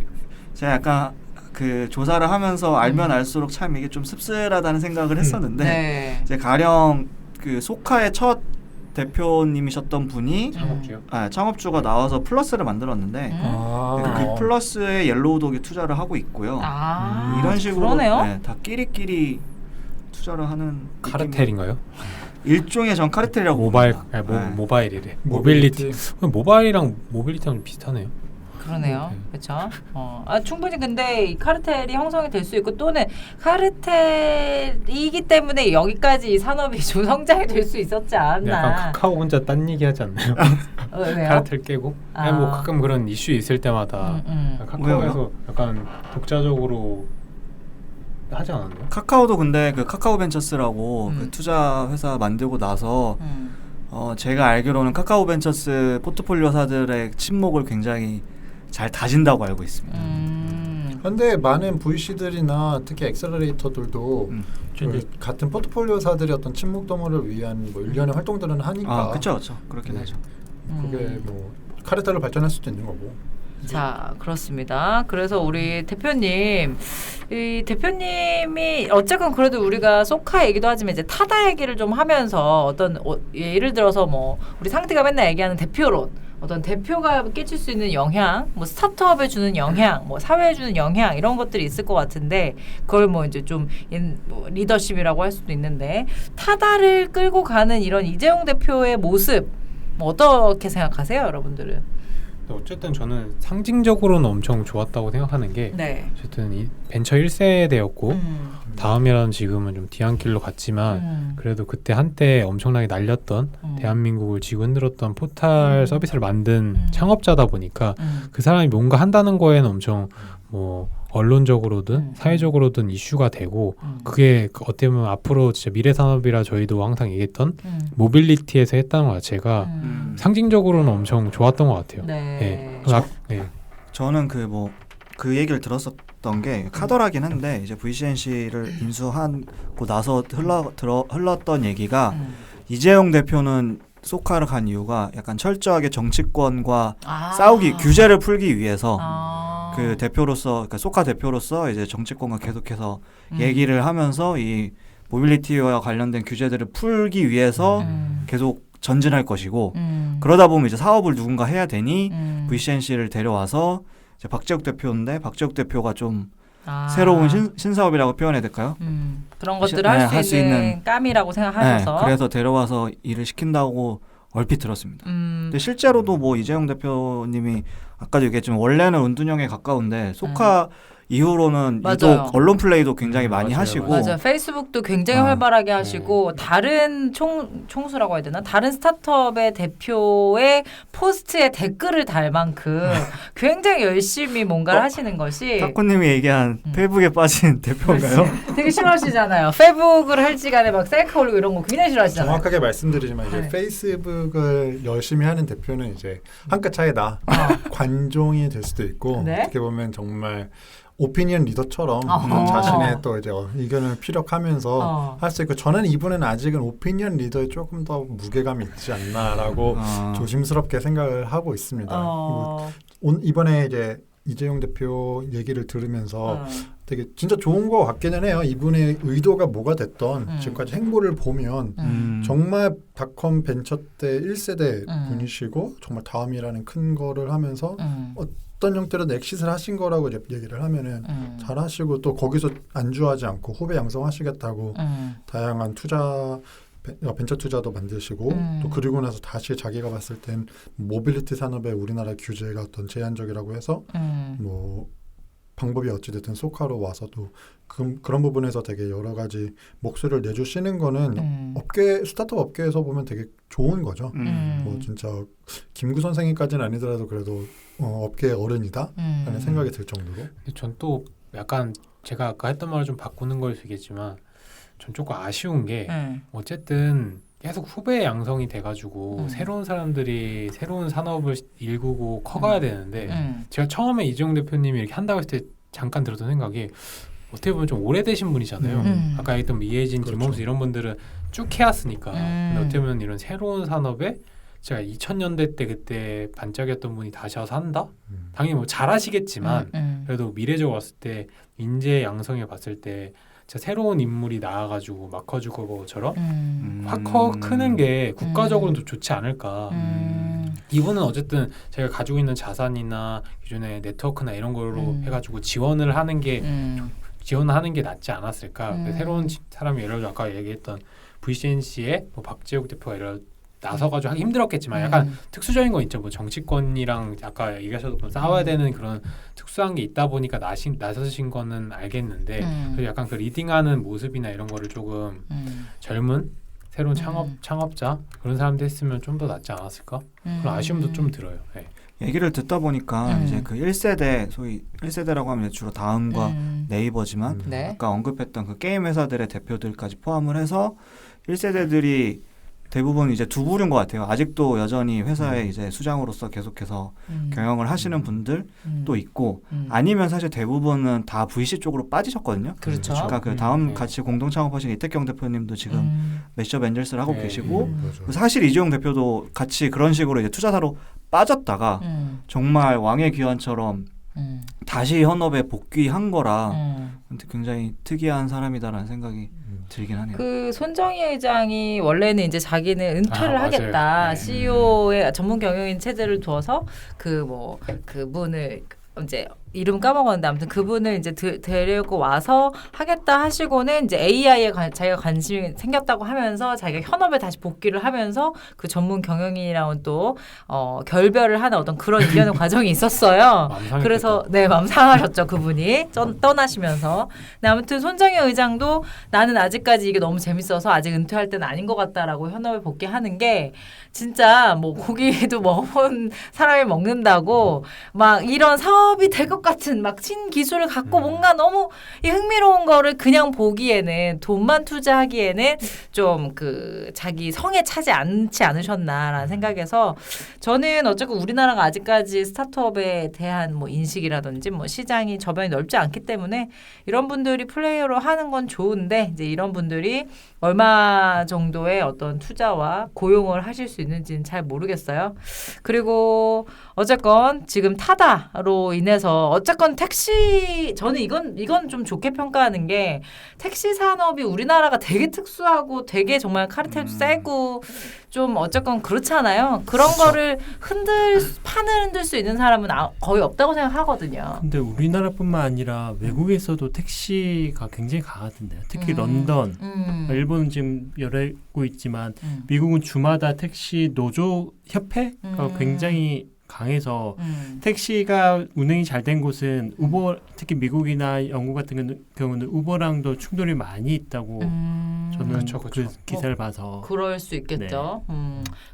제가 약간 그 조사를 하면서 알면 알수록 참 이게 좀 씁쓸하다는 생각을 했었는데
네.
이제 가령 그 소카의 첫 대표님이셨던 분이
창업주요?
창업주가 나와서 플러스를 만들었는데 그 플러스에 옐로우독이 투자를 하고 있고요. 이런 식으로
그러네요.
다 끼리끼리 투자를 하는
카르텔인가요?
일종의 전 카르텔이라고
모바일
봅니다.
모바일이래. 모빌리티. 모바일이랑 모빌리티랑 좀 비슷하네요.
그러네요. 그렇죠. 충분히 근데 이 카르텔이 형성이 될 수 있고 또는 카르텔이기 때문에 여기까지 이 산업이 좀 성장이 될 수 있었지 않나.
약간 카카오 혼자 딴 얘기 하지 않나요?
왜요?
카르텔 깨고? 아니 뭐 가끔 그런 이슈 있을 때마다 카카오에서 약간 독자적으로 하지 않았나요?
카카오도 근데 그 카카오 벤처스라고 그 투자 회사 만들고 나서 제가 알기로는 카카오 벤처스 포트폴리오사들의 침묵을 굉장히 잘 다진다고 알고 있습니다.
근데 많은 VC들이나 특히 엑셀러레이터들도 같은 포트폴리오사들의 어떤 침묵 도모를 위한 뭐 일련의 활동들은 하니까.
그렇죠. 그렇긴 하죠.
그게 뭐 카르텔로 발전할 수도 있는 거고.
자, 그렇습니다. 그래서 우리 대표님, 이 대표님이 어쨌건 그래도 우리가 소카 얘기도 하지만 이제 타다 얘기를 좀 하면서 어떤 예를 들어서 뭐 우리 상대가 맨날 얘기하는 대표론, 어떤 대표가 끼칠 수 있는 영향, 뭐 스타트업에 주는 영향, 뭐 사회에 주는 영향 이런 것들이 있을 것 같은데 그걸 뭐 이제 좀 뭐 리더십이라고 할 수도 있는데 타다를 끌고 가는 이런 이재용 대표의 모습 뭐 어떻게 생각하세요, 여러분들은?
어쨌든 저는 상징적으로는 엄청 좋았다고 생각하는 게 어쨌든 이 벤처 1세대였고 다음이라는 지금은 좀 뒤안길로 갔지만 그래도 그때 한때 엄청나게 날렸던 대한민국을 쥐고 흔들었던 포털 서비스를 만든 창업자다 보니까 그 사람이 뭔가 한다는 거에는 엄청 뭐 언론적으로든 사회적으로든 이슈가 되고 그게 어떻게 보면 앞으로 진짜 미래 산업이라 저희도 항상 얘기했던 모빌리티에서 했다는 것 자체가 상징적으로는 엄청 좋았던 것 같아요.
네.
저는 그 얘기를 들었었던 게 카더라긴 한데 이제 VCNC를 인수하고 나서 흘렀던 얘기가 이재용 대표는 소카를 간 이유가 약간 철저하게 정치권과 싸우기 규제를 풀기 위해서 그 대표로서 그러니까 소카 대표로서 이제 정치권과 계속해서 얘기를 하면서 이 모빌리티와 관련된 규제들을 풀기 위해서 계속 전진할 것이고 그러다 보면 이제 사업을 누군가 해야 되니 VCNC를 데려와서 이제 박재욱 대표인데 박재욱 대표가 좀 새로운 신사업이라고 표현해야 될까요?
그런 것들을 할 수 있는 깜이라고 생각하셔서
그래서 데려와서 일을 시킨다고 얼핏 들었습니다. 근데 실제로도 뭐 이재용 대표님이 아까도 얘기했지만 원래는 은둔형에 가까운데 소카 이후로는 유독 언론 플레이도 굉장히 많이 하시고
맞아요. 페이스북도 굉장히 활발하게 하시고 다른 총수라고 해야 되나? 다른 스타트업의 대표의 포스트에 댓글을 달 만큼 굉장히 열심히 뭔가를 하시는 것이
타코님이 얘기한 페이북에 빠진 대표인가요?
되게 싫어하시잖아요. 페이북을 할 시간에 막 셀카 올리고 이런 거 굉장히 싫어하시잖아요.
정확하게 말씀드리지만 이제 페이스북을 열심히 하는 대표는 이제 한 끗 차이다. 관종이 될 수도 있고 어떻게 보면 정말 오피니언 리더처럼 자신의 또 이제 의견을 피력하면서 할 수 있고 저는 이분은 아직은 오피니언 리더에 조금 더 무게감이 있지 않나라고 조심스럽게 생각을 하고 있습니다. 이번에 이제 이재용 대표 얘기를 들으면서 되게 진짜 좋은 거 같기는 해요. 이분의 의도가 뭐가 됐던 지금까지 행보를 보면 정말 닷컴 벤처 때 1세대 분이시고 정말 다음이라는 큰 거를 하면서 어떤 형태로 엑시트를 하신 거라고 이제 얘기를 하면은 잘하시고 또 거기서 안주하지 않고 후배 양성하시겠다고 다양한 벤처 투자도 만드시고 또 그리고 나서 다시 자기가 봤을 땐 모빌리티 산업의 우리나라 규제가 어떤 제한적이라고 해서 뭐 방법이 어찌됐든 소카로 와서도 그런 부분에서 되게 여러 가지 목소리를 내주시는 거는 스타트업 업계에서 보면 되게 좋은 거죠. 뭐 진짜 김구 선생님까지는 아니더라도 그래도 업계의 어른이다 라는 생각이 들 정도로.
전 또 약간 제가 아까 했던 말을 좀 바꾸는 걸 수 있겠지만 전 조금 아쉬운 게 어쨌든 계속 후배 양성이 돼가지고 새로운 사람들이 새로운 산업을 일구고 커가야 되는데 제가 처음에 이재용 대표님이 이렇게 한다고 했을 때 잠깐 들었던 생각이 어떻게 보면 좀 오래되신 분이잖아요. 아까 얘기했던 뭐 이혜진,
그렇죠.
김범수 이런 분들은 쭉 해왔으니까 근데 어떻게 보면 이런 새로운 산업에 제가 2000년대 때 그때 반짝였던 분이 다시 와서 한다? 당연히 뭐 잘하시겠지만 그래도 미래적으로 봤을 때 인재 양성에 봤을 때 진짜 새로운 인물이 나와가지고 막 커주고 것처럼 확 크는 게 국가적으로도 좋지 않을까. 이분은 어쨌든 제가 가지고 있는 자산이나 기존의 네트워크나 이런 걸로 해가지고 지원을 하는 게 낫지 않았을까. 새로운 사람이 예를 들어 아까 얘기했던 VCNC의 뭐 박재욱 대표가 예를 들어 나서가지고 하기 힘들었겠지만 약간 특수적인 거 있죠. 뭐 정치권이랑 아까 얘기하셨던 싸워야 되는 그런 특수한 게 있다 보니까 나서신 거는 알겠는데 그래서 약간 그 리딩하는 모습이나 이런 거를 조금 젊은 새로운 창업자 그런 사람들 했으면 좀 더 낫지 않았을까? 그런 아쉬움도 좀 들어요. 네.
얘기를 듣다 보니까 이제 그 1세대 소위 1세대라고 하면 주로 다음과 네이버지만
네.
아까 언급했던 그 게임 회사들의 대표들까지 포함을 해서 1세대들이 대부분 이제 두 부류인 것 같아요. 아직도 여전히 회사에 이제 수장으로서 계속해서 경영을 하시는 분들도 있고 아니면 사실 대부분은 다 VC 쪽으로 빠지셨거든요.
그렇죠.
그러니까 그 다음 같이 공동 창업하신 이태경 대표님도 지금 매시업 엔젤스를 하고 계시고 사실 이재용 대표도 같이 그런 식으로 이제 투자사로 빠졌다가 정말 왕의 귀환처럼 다시 현업에 복귀한 거라 굉장히 특이한 사람이다라는 생각이 들긴 하네요.
그 손정희 회장이 원래는 이제 자기는 은퇴를 하겠다.
네.
CEO의 전문 경영인 체제를 두어서 그분을 이제 이름 까먹었는데 아무튼 그분을 이제 데리고 와서 하겠다 하시고는 이제 AI에 자기가 관심이 생겼다고 하면서 자기가 현업에 다시 복귀를 하면서 그 전문 경영인이랑은 또 결별을 하는 어떤 그런 일련의 과정이 있었어요. 그래서 네, 마음 상하셨죠 그분이 떠나시면서. 근데 아무튼 손정희 의장도 나는 아직까지 이게 너무 재밌어서 아직 은퇴할 때는 아닌 것 같다라고 현업에 복귀하는 게 진짜 뭐 고기도 먹어본 사람이 먹는다고 막 이런 사업이 될 것 같은 막 신기술을 갖고 뭔가 너무 이 흥미로운 거를 그냥 보기에는 돈만 투자하기에는 좀 그 자기 성에 차지 않지 않으셨나라는 생각에서 저는 어쨌든 우리나라가 아직까지 스타트업에 대한 뭐 인식이라든지 뭐 시장이 저변이 넓지 않기 때문에 이런 분들이 플레이어로 하는 건 좋은데 이제 이런 분들이 얼마 정도의 어떤 투자와 고용을 하실 수 있는지는 잘 모르겠어요. 그리고 어쨌건 지금 타다로 인해서 어쨌건 택시 저는 이건 좀 좋게 평가하는 게 택시 산업이 우리나라가 되게 특수하고 되게 정말 카르텔도 세고 좀 어쨌건 그렇잖아요. 그런 거를 판을 흔들 수 있는 사람은 거의 없다고 생각하거든요.
근데 우리나라뿐만 아니라 외국에서도 택시가 굉장히 강하던데요. 특히 런던, 일본은 지금 열리고 있지만 미국은 주마다 택시 노조 협회가 굉장히 강해서 택시가 운행이 잘 된 곳은 우버, 특히 미국이나 영국 같은 경우는 우버랑도 충돌이 많이 있다고 저는
그렇죠.
그 기사를 봐서
그럴 수 있겠죠.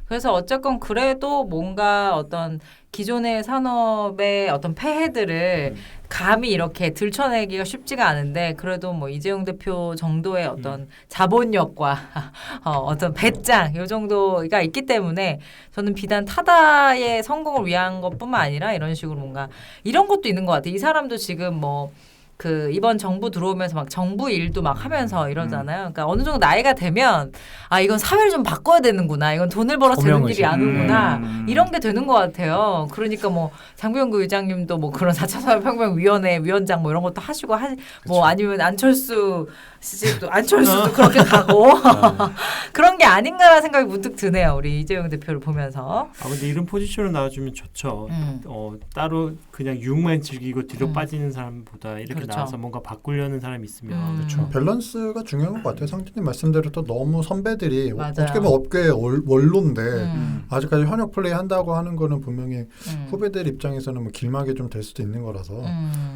그래서 어쨌건 그래도 뭔가 어떤 기존의 산업의 어떤 폐해들을 감히 이렇게 들춰내기가 쉽지가 않은데 그래도 뭐 이재용 대표 정도의 어떤 자본력과 어떤 배짱 이 정도가 있기 때문에 저는 비단 타다의 성공을 위한 것뿐만 아니라 이런 식으로 뭔가 이런 것도 있는 것 같아요. 이 사람도 지금 뭐 그 이번 정부 들어오면서 막 정부 일도 막 하면서 이러잖아요. 그러니까 어느 정도 나이가 되면 아 이건 사회를 좀 바꿔야 되는구나. 이건 돈을 벌어서 되는 일이 아니구나. 이런 게 되는 것 같아요. 그러니까 뭐 장병구 의장님도 뭐 그런 4차 산업혁명위원회 위원장 뭐 이런 것도 하시고 뭐 아니면 안철수도 그렇게 가고 그런 게 아닌가라는 생각이 문득 드네요. 우리 이재용 대표를 보면서.
아 근데 이런 포지션으로 나와주면 좋죠. 따로 그냥 유흥만 즐기고 뒤로 빠지는 사람보다 이렇게
그렇죠.
나와서 뭔가 바꾸려는 사람이 있으면
그렇죠. 밸런스가 중요한 것 같아요. 상진님 말씀대로 또 너무 선배들이
맞아요.
어떻게 보면 업계의 원로인데 아직까지 현역 플레이 한다고 하는 거는 분명히 후배들 입장에서는 뭐 길막이 좀 될 수도 있는 거라서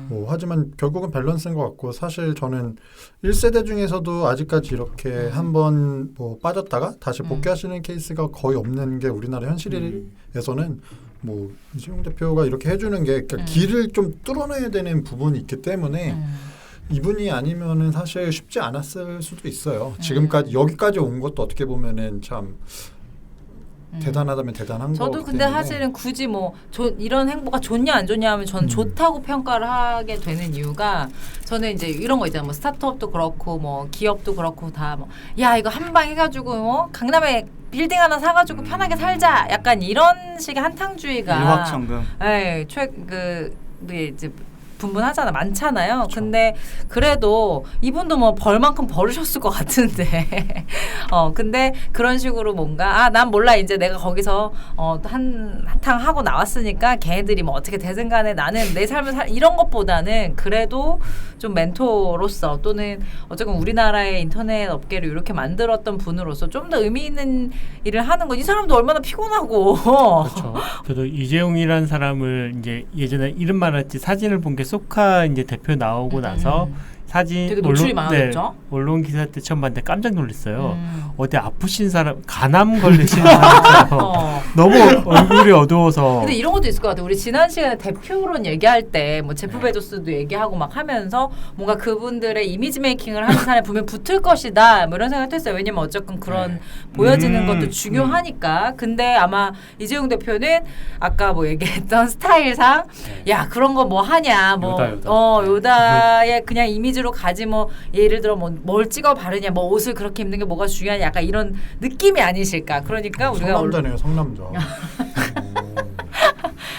뭐 하지만 결국은 밸런스인 것 같고 사실 저는 1세대 중에서도 아직까지 이렇게 한번 뭐 빠졌다가 다시 복귀하시는 케이스가 거의 없는 게 우리나라 현실에서는 뭐 이재용 대표가 이렇게 해주는 게 그러니까 길을 좀 뚫어내야 되는 부분이 있기 때문에 이분이 아니면은 사실 쉽지 않았을 수도 있어요. 지금까지 여기까지 온 것도 어떻게 보면은 참 대단하다면 대단한 거기 때문에.
저도 근데 사실은 굳이 뭐 이런 행보가 좋냐 안 좋냐 하면 저는 좋다고 평가를 하게 되는 이유가 저는 이제 이런 거 있잖아요. 뭐 스타트업도 그렇고 뭐 기업도 그렇고 다 뭐 야 이거 한 방 해가지고 뭐 강남에 빌딩 하나 사가지고 편하게 살자 약간 이런 식의 한탕주의가
일확천금.
네, 이제 분분하잖아 많잖아요. 근데 그래도 이분도 뭐 벌만큼 벌으셨을 것 같은데 근데 그런 식으로 뭔가 난 몰라 이제 내가 거기서 한탕 하고 나왔으니까 걔네들이 뭐 어떻게 되든 간에 나는 내 삶을 이런 것보다는 그래도 좀 멘토로서 또는 어쨌든 우리나라의 인터넷 업계를 이렇게 만들었던 분으로서 좀 더 의미 있는 일을 하는 거 이 사람도 얼마나 피곤하고
그렇죠. 저도 이재용이라는 사람을 이제 예전에 이름 말했지 사진을 본 게 소카 이제 대표 나오고 나서 사진
되게 노출이 많았죠.
언론 기사 때 처음 봤는데 깜짝 놀랐어요. 어디 아프신 사람 간암 걸리신 사람처럼 너무 얼굴이 어두워서.
근데 이런 것도 있을 것 같아요. 우리 지난 시간에 대표론 얘기할 때 뭐 제프 베조스도 얘기하고 막 하면서 뭔가 그분들의 이미지 메이킹을 하는 사람이 분명 붙을 것이다. 뭐 이런 생각도 했어요. 왜냐면 어쨌든 그런 보여지는 것도 중요하니까. 근데 아마 이재용 대표는 아까 뭐 얘기했던 스타일상 야 그런 거 뭐 하냐 뭐 요다의 그냥 이미지로 가지 뭐 예를 들어 뭐 뭘 찍어 바르냐 뭐 옷을 그렇게 입는 게 뭐가 중요하냐 약간 이런 느낌이 아니실까. 그러니까 우리가
성남자네요. 성남자.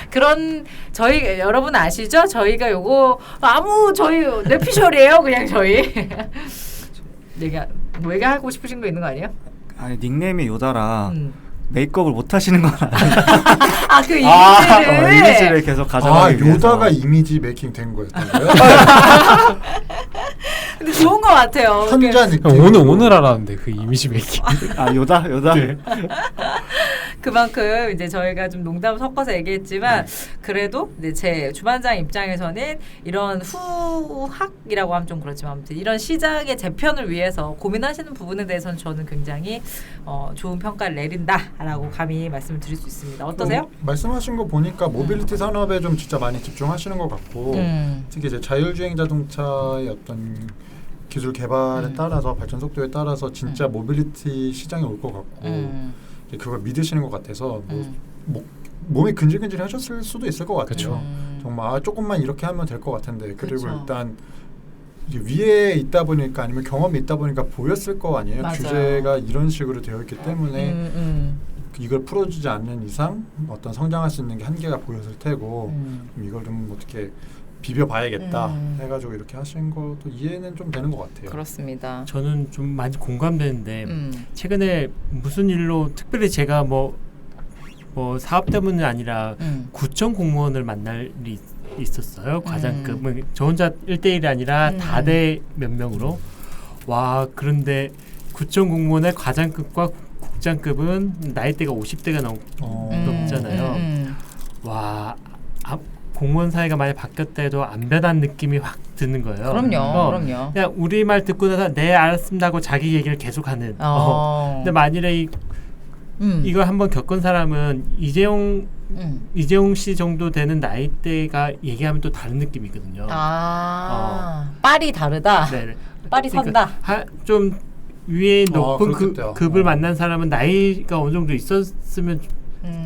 그런 저희 여러분 아시죠? 저희가 요거 저희 뇌피셜이에요. 그냥 저희 얘기하고 싶으신 거 있는 거 아니에요?
아니 닉네임이 요다라 메이크업을 못 하시는 건 아니에요.
그 이미지를
이미지를 계속 가져가기 위해서.
요다가 이미지 메이킹 된 거였던 거예요?
근데 좋은 것 같아요.
현자 느낌.
오늘 알았는데 그 이미지 메이킹.
요다?
네.
그만큼 이제 저희가 좀 농담 섞어서 얘기했지만 그래도 이제 제 주반장 입장에서는 이런 후학이라고 하면 좀 그렇지만 아무튼 이런 시작의 재편을 위해서 고민하시는 부분에 대해서는 저는 굉장히 좋은 평가를 내린다라고 감히 말씀을 드릴 수 있습니다. 어떠세요?
말씀하신 거 보니까 모빌리티 산업에 좀 진짜 많이 집중하시는 것 같고 특히 이제 자율주행 자동차의 어떤 기술 개발에 따라서 발전 속도에 따라서 진짜 모빌리티 시장이 올 것 같고 그걸 믿으시는 것 같아서 몸이 근질근질 하셨을 수도 있을 것 같아요. 정말 조금만 이렇게 하면 될 것 같은데 그리고 일단 위에 있다 보니까 아니면 경험이 있다 보니까 보였을 거 아니에요.
맞아요.
규제가 이런 식으로 되어 있기 때문에 이걸 풀어주지 않는 이상 어떤 성장할 수 있는 게 한계가 보였을 테고 이걸 좀 어떻게 비벼봐야겠다 해가지고 이렇게 하신 것도 이해는 좀 되는 것 같아요.
그렇습니다.
저는 좀 많이 공감되는데 최근에 무슨 일로 특별히 제가 뭐 사업 때문은 아니라 구청 공무원을 만날 일이 있었어요. 과장급. 저 혼자 1대1이 아니라 다대 몇 명으로. 와 그런데 구청 공무원의 과장급과 국장급은 나이대가 50대가 넘잖아요. 와 공무원 사회가 많이 바뀌었다 해도 안 변한 느낌이 확 드는 거예요.
그럼요.
그냥 우리 말 듣고 나서 네 알았습니다 하고 자기 얘기를 계속하는. 근데 만일에 이걸 한번 겪은 사람은 이재용 씨 정도 되는 나이대가 얘기하면 또 다른 느낌이거든요.
빨이 다르다.
네.
빨이
그러니까
선다.
좀 위에 높은
그렇겠다.
급을 만난 사람은 나이가 어느 정도 있었으면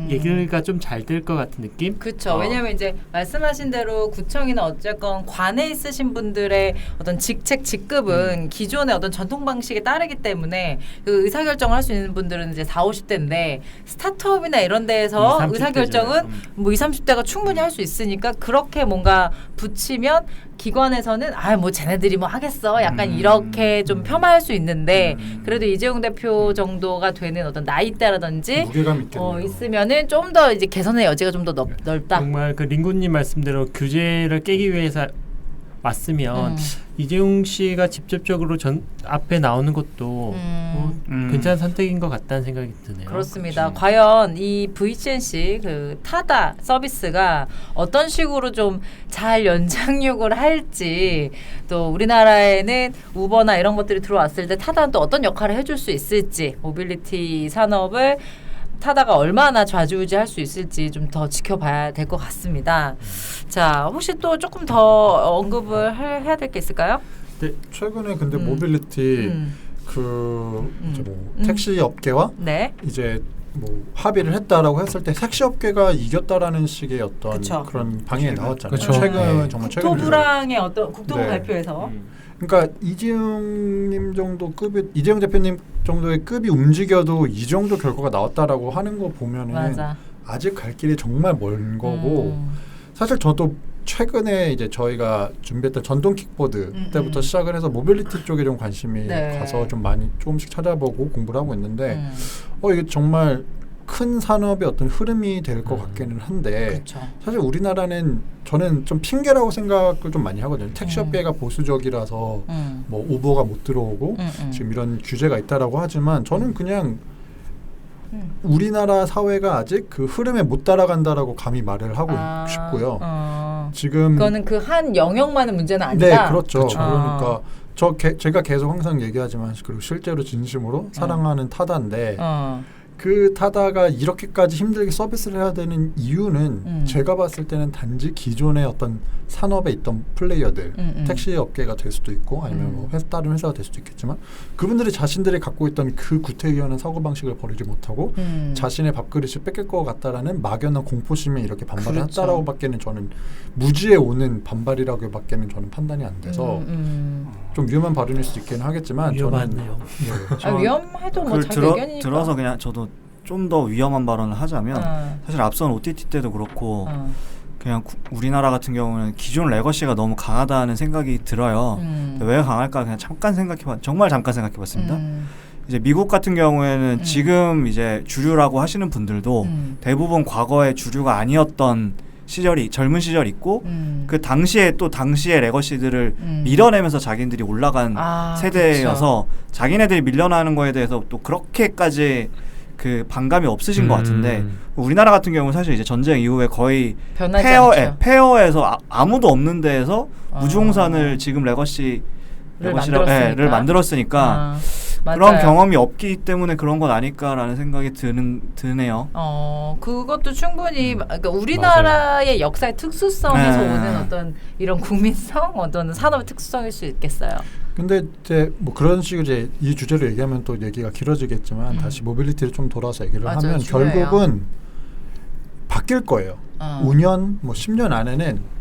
얘기가 좀 잘 될 것 같은 느낌?
그렇죠. 왜냐하면 이제 말씀하신 대로 구청이나 어쨌건 관에 있으신 분들의 어떤 직책 직급은 기존의 어떤 전통 방식에 따르기 때문에 그 의사결정을 할 수 있는 분들은 이제 40, 50대인데 스타트업이나 이런 데에서
20, 30
의사결정은
대죠.
뭐 20, 30대가 충분히 할 수 있으니까 그렇게 뭔가 붙이면 기관에서는 뭐 쟤네들이 뭐 하겠어 약간 이렇게 좀 폄하할 수 있는데 그래도 이재용 대표 정도가 되는 어떤 나이대라든지
무게감 있겠네요.
있으면은 좀 더 이제 개선의 여지가 좀 더 넓다.
정말 그 링군님 말씀대로 규제를 깨기 위해서 왔으면 이재용 씨가 직접적으로 앞에 나오는 것도 괜찮은 선택인 것 같다는 생각이 드네요.
그렇습니다. 과연 이 VCNC 그 타다 서비스가 어떤 식으로 좀 잘 연장육을 할지 또 우리나라에는 우버나 이런 것들이 들어왔을 때 타다는 또 어떤 역할을 해줄 수 있을지 모빌리티 산업을 타다가 얼마나 좌지우지할 수 있을지 좀 더 지켜봐야 될 것 같습니다. 자, 혹시 또 조금 더 언급을 해야 될 게 있을까요?
최근에 근데 모빌리티 이제 뭐 택시 업계와
네.
이제 뭐 합의를 했다라고 했을 때 택시 업계가 이겼다라는 식의 어떤
그쵸.
그런 방향이 나왔잖아요.
그쵸.
최근 정말 최근
국토부랑의 어떤 국토부
네.
발표에서
그러니까 이재용 대표님 정도의 급이 움직여도 이 정도 결과가 나왔다라고 하는 거 보면은
맞아.
아직 갈 길이 정말 먼 거고 사실 저도 최근에 이제 저희가 준비했던 전동 킥보드 때부터 시작을 해서 모빌리티 쪽에 좀 관심이
네.
가서 좀 많이 조금씩 찾아보고 공부를 하고 있는데 이게 정말 큰 산업의 어떤 흐름이 될 것 같기는 한데
그쵸.
사실 우리나라는 저는 좀 핑계라고 생각을 좀 많이 하거든요. 택시업계가 보수적이라서 뭐 우버가 못 들어오고 지금 이런 규제가 있다라고 하지만 저는 그냥 우리나라 사회가 아직 그 흐름에 못 따라간다라고 감히 말을 하고 싶고요. 지금
그거는 그 한 영역만의 문제는 아니다.
네, 그렇죠.
그렇죠.
그러니까 제가 계속 항상 얘기하지만 그리고 실제로 진심으로 사랑하는 타다인데 그 타다가 이렇게까지 힘들게 서비스를 해야 되는 이유는 제가 봤을 때는 단지 기존의 어떤 산업에 있던 플레이어들 택시 업계가 될 수도 있고 아니면 뭐 다른 회사가 될 수도 있겠지만 그분들이 자신들이 갖고 있던 그 구태의연한 사고방식을 버리지 못하고 자신의 밥그릇을 뺏길 것 같다라는 막연한 공포심에 이렇게 반발을
그렇죠.
했다라고 밖에는 저는 무지에 오는 반발이라고 밖에는 저는 판단이 안 돼서 좀 위험한 발언일 수도 있긴 하겠지만
위험하네요.
위험해도 뭐
그걸
자기 의견이니까.
들어서 그냥 저도 좀 더 위험한 발언을 하자면 사실 앞선 OTT 때도 그렇고 그냥 우리나라 같은 경우는 기존 레거시가 너무 강하다는 생각이 들어요. 왜 강할까 그냥 정말 잠깐 생각해봤습니다. 이제 미국 같은 경우에는 지금 이제 주류라고 하시는 분들도 대부분 과거에 주류가 아니었던 젊은 시절이 있고 그 당시에 레거시들을 밀어내면서 자기네들이 올라간 세대여서 자기네들이 밀려나는 거에 대해서 또 그렇게까지 그 반감이 없으신 것 같은데 우리나라 같은 경우는 사실 이제 전쟁 이후에 거의
변하지 않죠.
폐허에서 아무도 없는 데에서 무주공산을 지금 레거시를 만들었으니까 그런
맞아요.
경험이 없기 때문에 그런 건 아닐까라는 생각이 드네요.
그것도 충분히 그러니까 우리나라의 역사의 특수성에서
네.
오는 어떤 이런 국민성, 어떤 산업의 특수성일 수 있겠어요.
근데 이제 뭐 그런 식으로 이제 이 주제로 얘기하면 또 얘기가 길어지겠지만 다시 모빌리티를 좀 돌아서 얘기를
맞아요,
하면
중요해요.
결국은 바뀔 거예요. 5년, 뭐 10년 안에는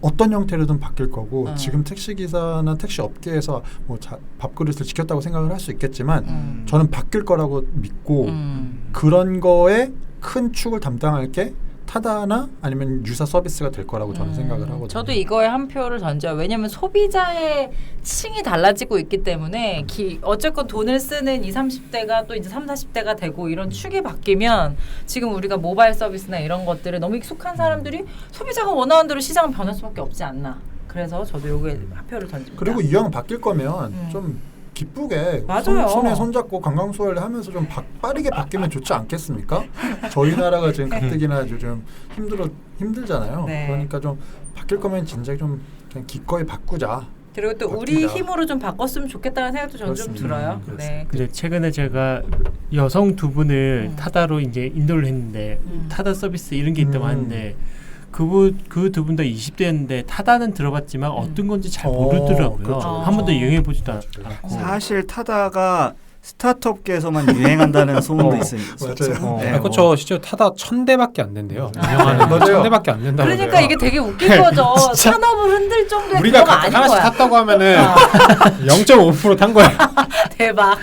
어떤 형태로든 바뀔 거고 지금 택시 기사나 택시 업계에서 뭐 밥그릇을 지켰다고 생각을 할 수 있겠지만 저는 바뀔 거라고 믿고 그런 거에 큰 축을 담당할 게 타다나 아니면 유사 서비스가 될 거라고 저는 생각을 하거든요.
저도 이거에 한 표를 던져요. 왜냐하면 소비자의 층이 달라지고 있기 때문에 어쨌건 돈을 쓰는 20, 30대가 또 이제 30, 40대가 되고 이런 축이 바뀌면 지금 우리가 모바일 서비스나 이런 것들에 너무 익숙한 사람들이 소비자가 원하는 대로 시장은 변할 수밖에 없지 않나. 그래서 저도 요게 한 표를 던집니다.
그리고 이왕 바뀔 거면 좀 기쁘게
맞아요.
손에 손잡고 관광수월 하면서 좀 빠르게 바뀌면 좋지 않겠습니까? 저희 나라가 지금 가뜩이나 요즘 힘들잖아요.
네.
그러니까 좀 바뀔 거면 진짜 좀 그냥 기꺼이 바꾸자.
그리고 또 우리 힘으로 좀 바꿨으면 좋겠다는 생각도 저는 좀 들어요. 네.
근데 최근에 제가 여성 두 분을 타다로 이제 인도를 했는데 타다 서비스 이런 게 있다고 하는데 그 두 분 다 20대였는데 타다는 들어봤지만 어떤 건지 잘 모르더라고요.
그렇죠.
한 번도 이용해 보지도 않고.
사실 타다가 스타트업계에서만 유행한다는 소문도 있었죠.
맞아요.
네,
그렇죠. 실제 타다 1000대밖에 안 된대요.
아.
운영하는
맞아요.
1000대밖에 안 된다고.
그러니까 이게 되게 웃긴 거죠. 산업을 흔들 정도의
우리가
그거가
각각
아닌
하나씩
거야.
탔다고 하면은 0.5%탄 거야.
대박.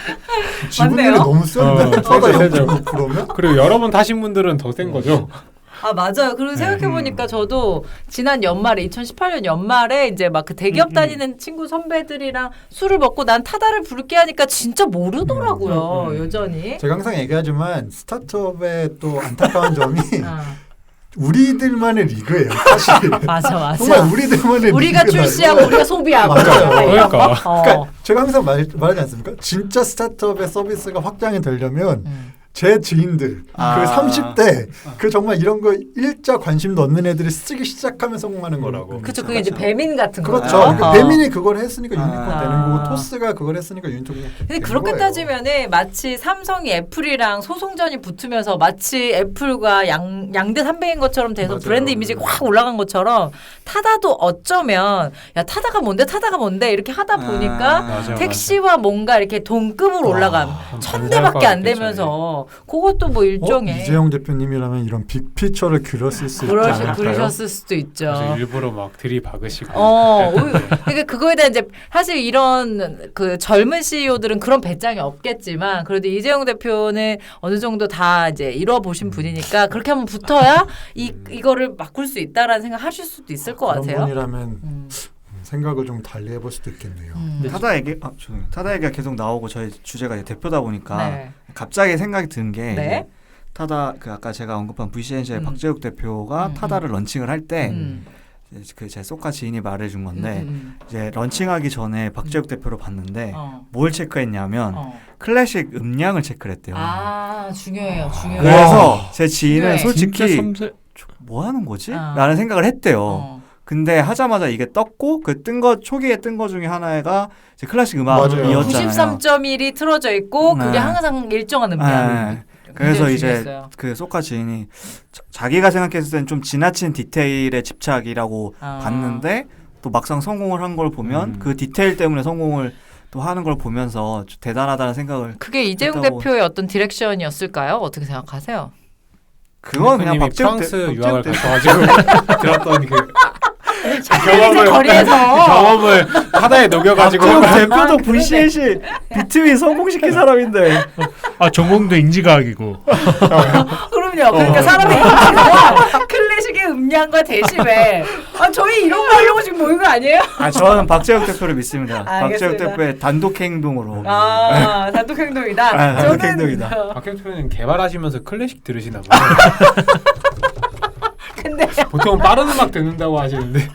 지분율이
맞네요.
너무 센데
세죠,
타다
세죠.
0.5%면?
그리고 여러 번 타신 분들은 더 센 거죠.
아 맞아요. 그리고 생각해보니까 저도 지난 연말에 2018년 연말에 이제 막 그 대기업 다니는 친구 선배들이랑 술을 먹고 난 타다를 부를게 하니까 진짜 모르더라고요. 여전히.
제가 항상 얘기하지만 스타트업의 또 안타까운 점이
아,
우리들만의 리그예요. 사실.
맞아.
정말 우리들만의
우리가
리그라고.
출시하고 우리가 소비하고.
맞아요.
그러니까.
그러니까 제가 항상 말하지 않습니까? 진짜 스타트업의 서비스가 확장이 되려면 제 지인들 그 30대 그 정말 이런 거 일자 관심도 없는 애들이 쓰기 시작하면 성공하는 거라고.
그렇죠. 그게 이제 배민 같은 거예요.
그렇죠. 그러니까 배민이 그걸 했으니까 유니콘
아.
되는 거고 토스가 그걸 했으니까 유니콘 그냥
근데
되는
그렇게
거예요.
따지면은 마치 삼성이 애플이랑 소송전이 붙으면서 마치 애플과 양대 산맥인 것처럼 돼서
맞아요.
브랜드 이미지가 확 올라간 것처럼 타다도 어쩌면 야 타다가 뭔데 이렇게 하다 보니까
맞아요,
택시와 뭔가 이렇게 동급으로 올라간 천 대밖에 안 되면서 그것도 뭐 일종의
이재용 대표님이라면 이런 빅피처를 그렸을 수 있지 않을까요?
그러셨을 수도 있죠.
그래서 일부러 막 들이박으시고.
그러니까 그거에 대한 이제 사실 이런 그 젊은 CEO들은 그런 배짱이 없겠지만 그래도 이재용 대표는 어느 정도 다 이제 이뤄 보신 분이니까 그렇게 한번 붙어야 이거를 바꿀 수 있다라는 생각 하실 수도 있을 것
그런
같아요.
분이라면 생각을 좀 달리 해볼 수도 있겠네요.
타다 얘기가 계속 나오고 저희 주제가 이제 대표다 보니까
네.
갑자기 생각이 든 게
네.
타다 그 아까 제가 언급한 VCNC의 박재욱 대표가 타다를 런칭을 할 때 그 제 소카 지인이 말해준 건데 이제 런칭하기 전에 박재욱 대표를 봤는데 뭘 체크했냐면 클래식 음량을 체크를 했대요.
아 중요해요.
그래서 제 지인은
중요해.
솔직히 뭐 하는 거지? 라는 생각을 했대요. 근데 하자마자 이게 떴고 그 초기에 뜬 거 중에 하나가 이제 클래식 음악이었잖아요.
93.1이 틀어져 있고 그게
네.
항상 일정한 음량.
네. 그래서
굉장히
이제
중요했어요.
그 소카 지인이 자기가 생각했을 땐 좀 지나친 디테일에 집착이라고 봤는데 또 막상 성공을 한 걸 보면 그 디테일 때문에 성공을 또 하는 걸 보면서 좀 대단하다는 생각을
그게 이재용
했다고.
대표의 어떤 디렉션이었을까요? 어떻게 생각하세요?
그건 그냥
프랑스 유학을 가셔가지고 들었던 그
경험을 거리에서
경험을 타다에 녹여가지고
대표도 VCNC 비트윈 성공시킨 사람인데
전공도 인지과학이고
그럼요. 그러니까 사람의 인기가 클래식의 음량과 데시벨. 저희 이런 거 하려고 지금 모인 거 아니에요?
저는 박재욱 대표를 믿습니다. 박재욱
알겠습니다.
대표의 단독 행동으로
단독 행동이다.
단독 행동이다.
박 대표는 개발하시면서 클래식 들으시나 봐요.
근데
보통은 빠른 음악 듣는다고 하시는데.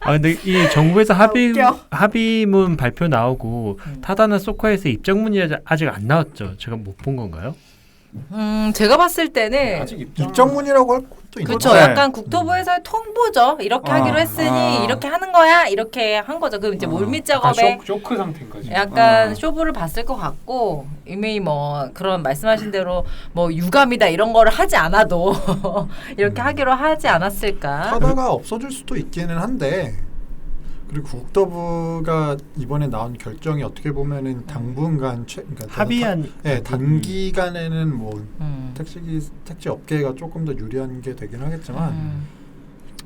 근데 이 정부에서
웃겨.
합의문 발표 나오고 타다나 소카에서 입장문이 아직 안 나왔죠. 제가 못 본 건가요?
제가 봤을 때는
아직
입장문이라고 할 것도 있는
그렇죠.
네.
약간 국토부에서의 통보죠. 이렇게 하기로 했으니 이렇게 하는 거야. 이렇게 한 거죠. 그럼 이제 몰밑
약간
작업에
쇼크 상태인 거지.
약간 쇼부를 봤을 것 같고 이미 뭐 그런 말씀하신 대로 뭐 유감이다 이런 거를 하지 않아도 이렇게 하기로 하지 않았을까.
타다가 없어질 수도 있기는 한데 그리고 국토부가 이번에 나온 결정이 어떻게 보면은 당분간 그러니까
합의한
단기간에는 뭐 택시 업계가 조금 더 유리한 게 되긴 하겠지만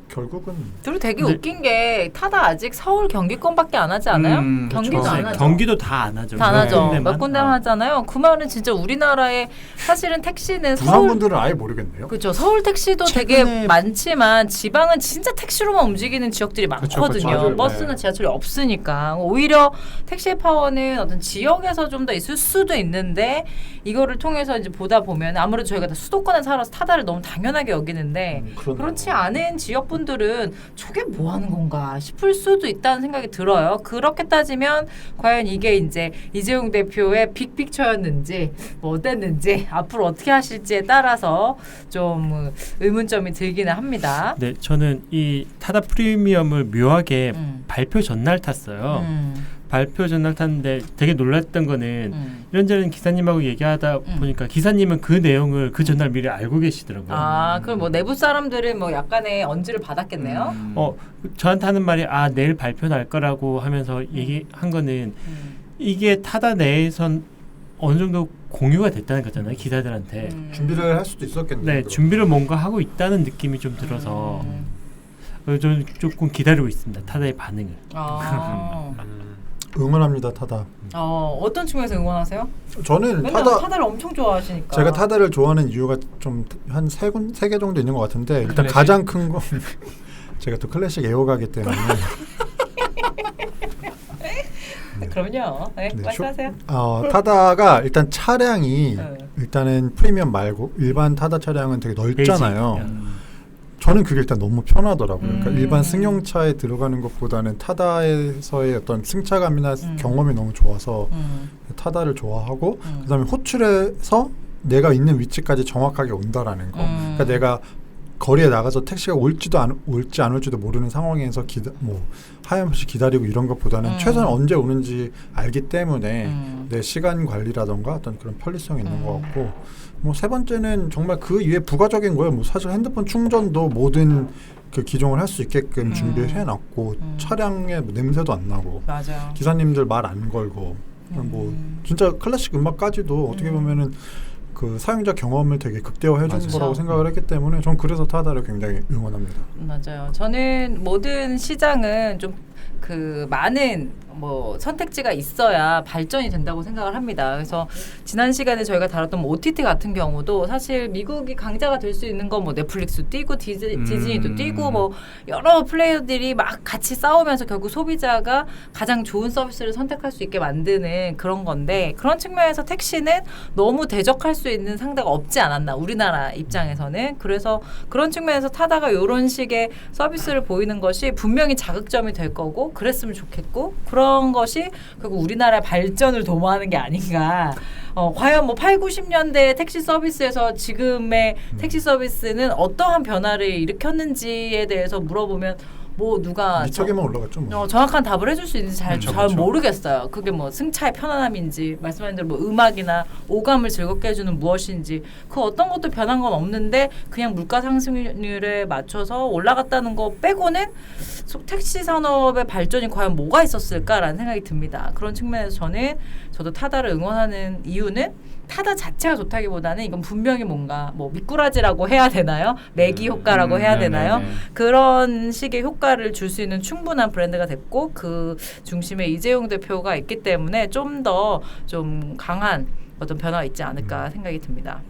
결국은
그리고 되게 웃긴 게 타다 아직 서울 경기권밖에 안 하지 않아요? 경기도
그렇죠.
안 하죠.
경기도 다 안 하죠.
다 안 하죠.
군데만.
몇 군데만 하잖아요. 그 말은 진짜 우리나라의 사실은 택시는
부산
서울
분들은 아예 모르겠네요.
그렇죠. 서울 택시도 되게 많지만 지방은 진짜 택시로만 움직이는 지역들이 많거든요.
그쵸, 맞아요.
버스나
네.
지하철이 없으니까 오히려 택시의 파워는 어떤 지역에서 좀 더 있을 수도 있는데 이거를 통해서 이제 보다 보면 아무래도 저희가 다 수도권에 살아서 타다를 너무 당연하게 여기는데 그렇지 않은 지역분들은 저게 뭐 하는 건가 싶을 수도 있다는 생각이 들어요. 그렇게 따지면 과연 이게 이제 이재용 대표의 빅픽처였는지 뭐 어땠는지 앞으로 어떻게 하실지에 따라서 좀 의문점이 들기는 합니다.
네, 저는 이 타다 프리미엄을 묘하게 발표 전날 탔어요. 발표 전날 탔는데 되게 놀랐던 거는 이런저런 기사님하고 얘기하다 보니까 기사님은 그 내용을 그 전날 미리 알고 계시더라고요.
그럼 뭐 내부 사람들은 뭐 약간의 언지를 받았겠네요.
저한테 하는 말이 내일 발표 날 거라고 하면서 얘기한 거는 이게 타다 내에선 어느 정도 공유가 됐다는 거잖아요, 기사들한테.
준비를 할 수도 있었겠네요.
네,
그럼.
준비를 뭔가 하고 있다는 느낌이 좀 들어서 저는 조금 기다리고 있습니다, 타다의 반응을.
아.
응원합니다 타다.
어떤 측면에서 응원하세요?
저는
맨날
타다
타다를 엄청 좋아하시니까.
제가 타다를 좋아하는 이유가 좀 한 세 개 정도 있는 것 같은데 일단
클래식?
가장 큰 거 제가 또 클래식 애호가기 때문에
그럼요. 네,
네,
말씀하세요.
타다가 일단 차량이
네.
일단은 프리미엄 말고 일반 타다 차량은 되게 넓잖아요.
베이직.
저는 그게 일단 너무 편하더라고요. 그러니까
음.
일반 승용차에 들어가는 것보다는 타다에서의 어떤 승차감이나 경험이 너무 좋아서 타다를 좋아하고 그다음에 호출해서 내가 있는 위치까지 정확하게 온다라는 거. 그러니까 내가 거리에 나가서 택시가 올지 안 올지도 모르는 상황에서 하염없이 기다리고 이런 것보다는 최소한 언제 오는지 알기 때문에 내 시간 관리라던가 어떤 그런 편리성이 있는 것 같고 세 번째는 정말 그 이외에 부가적인 거예요. 사실 핸드폰 충전도 모든 그 기종을 할 수 있게끔 준비를 해놨고 차량에 냄새도 안 나고
맞아요.
기사님들 말 안 걸고 진짜 클래식 음악까지도 어떻게 보면은 그 사용자 경험을 되게 극대화해 주는
맞아.
거라고 생각을 했기 때문에 전 그래서 타다를 굉장히 응원합니다.
맞아요. 저는 모든 시장은 좀 그 많은 선택지가 있어야 발전이 된다고 생각을 합니다. 그래서 지난 시간에 저희가 다뤘던 OTT 같은 경우도 사실 미국이 강자가 될 수 있는 건 넷플릭스 뛰고 디즈니도 뛰고 여러 플레이어들이 막 같이 싸우면서 결국 소비자가 가장 좋은 서비스를 선택할 수 있게 만드는 그런 건데 그런 측면에서 택시는 너무 대적할 수 있는 상대가 없지 않았나 우리나라 입장에서는. 그래서 그런 측면에서 타다가 이런 식의 서비스를 보이는 것이 분명히 자극점이 될 거고 그랬으면 좋겠고 그런 것이 결국 우리나라의 발전을 도모하는 게 아닌가. 과연 8, 90년대 택시 서비스에서 지금의 택시 서비스는 어떠한 변화를 일으켰는지에 대해서 물어보면 누가
미쳐게만 올라갔죠.
정확한 답을 해줄 수 있는지 잘
그렇죠.
모르겠어요. 그게 승차의 편안함인지 말씀하신 대로 음악이나 오감을 즐겁게 해주는 무엇인지 그 어떤 것도 변한 건 없는데 그냥 물가 상승률에 맞춰서 올라갔다는 거 빼고는 택시 산업의 발전이 과연 뭐가 있었을까라는 생각이 듭니다. 그런 측면에서 저도 타다를 응원하는 이유는 타다 자체가 좋다기보다는 이건 분명히 뭔가 미꾸라지라고 해야 되나요? 매기 효과라고 해야 되나요? 그런 식의 효과를 줄 수 있는 충분한 브랜드가 됐고 그 중심에 이재용 대표가 있기 때문에 좀 더 좀 강한 어떤 변화가 있지 않을까 생각이 듭니다.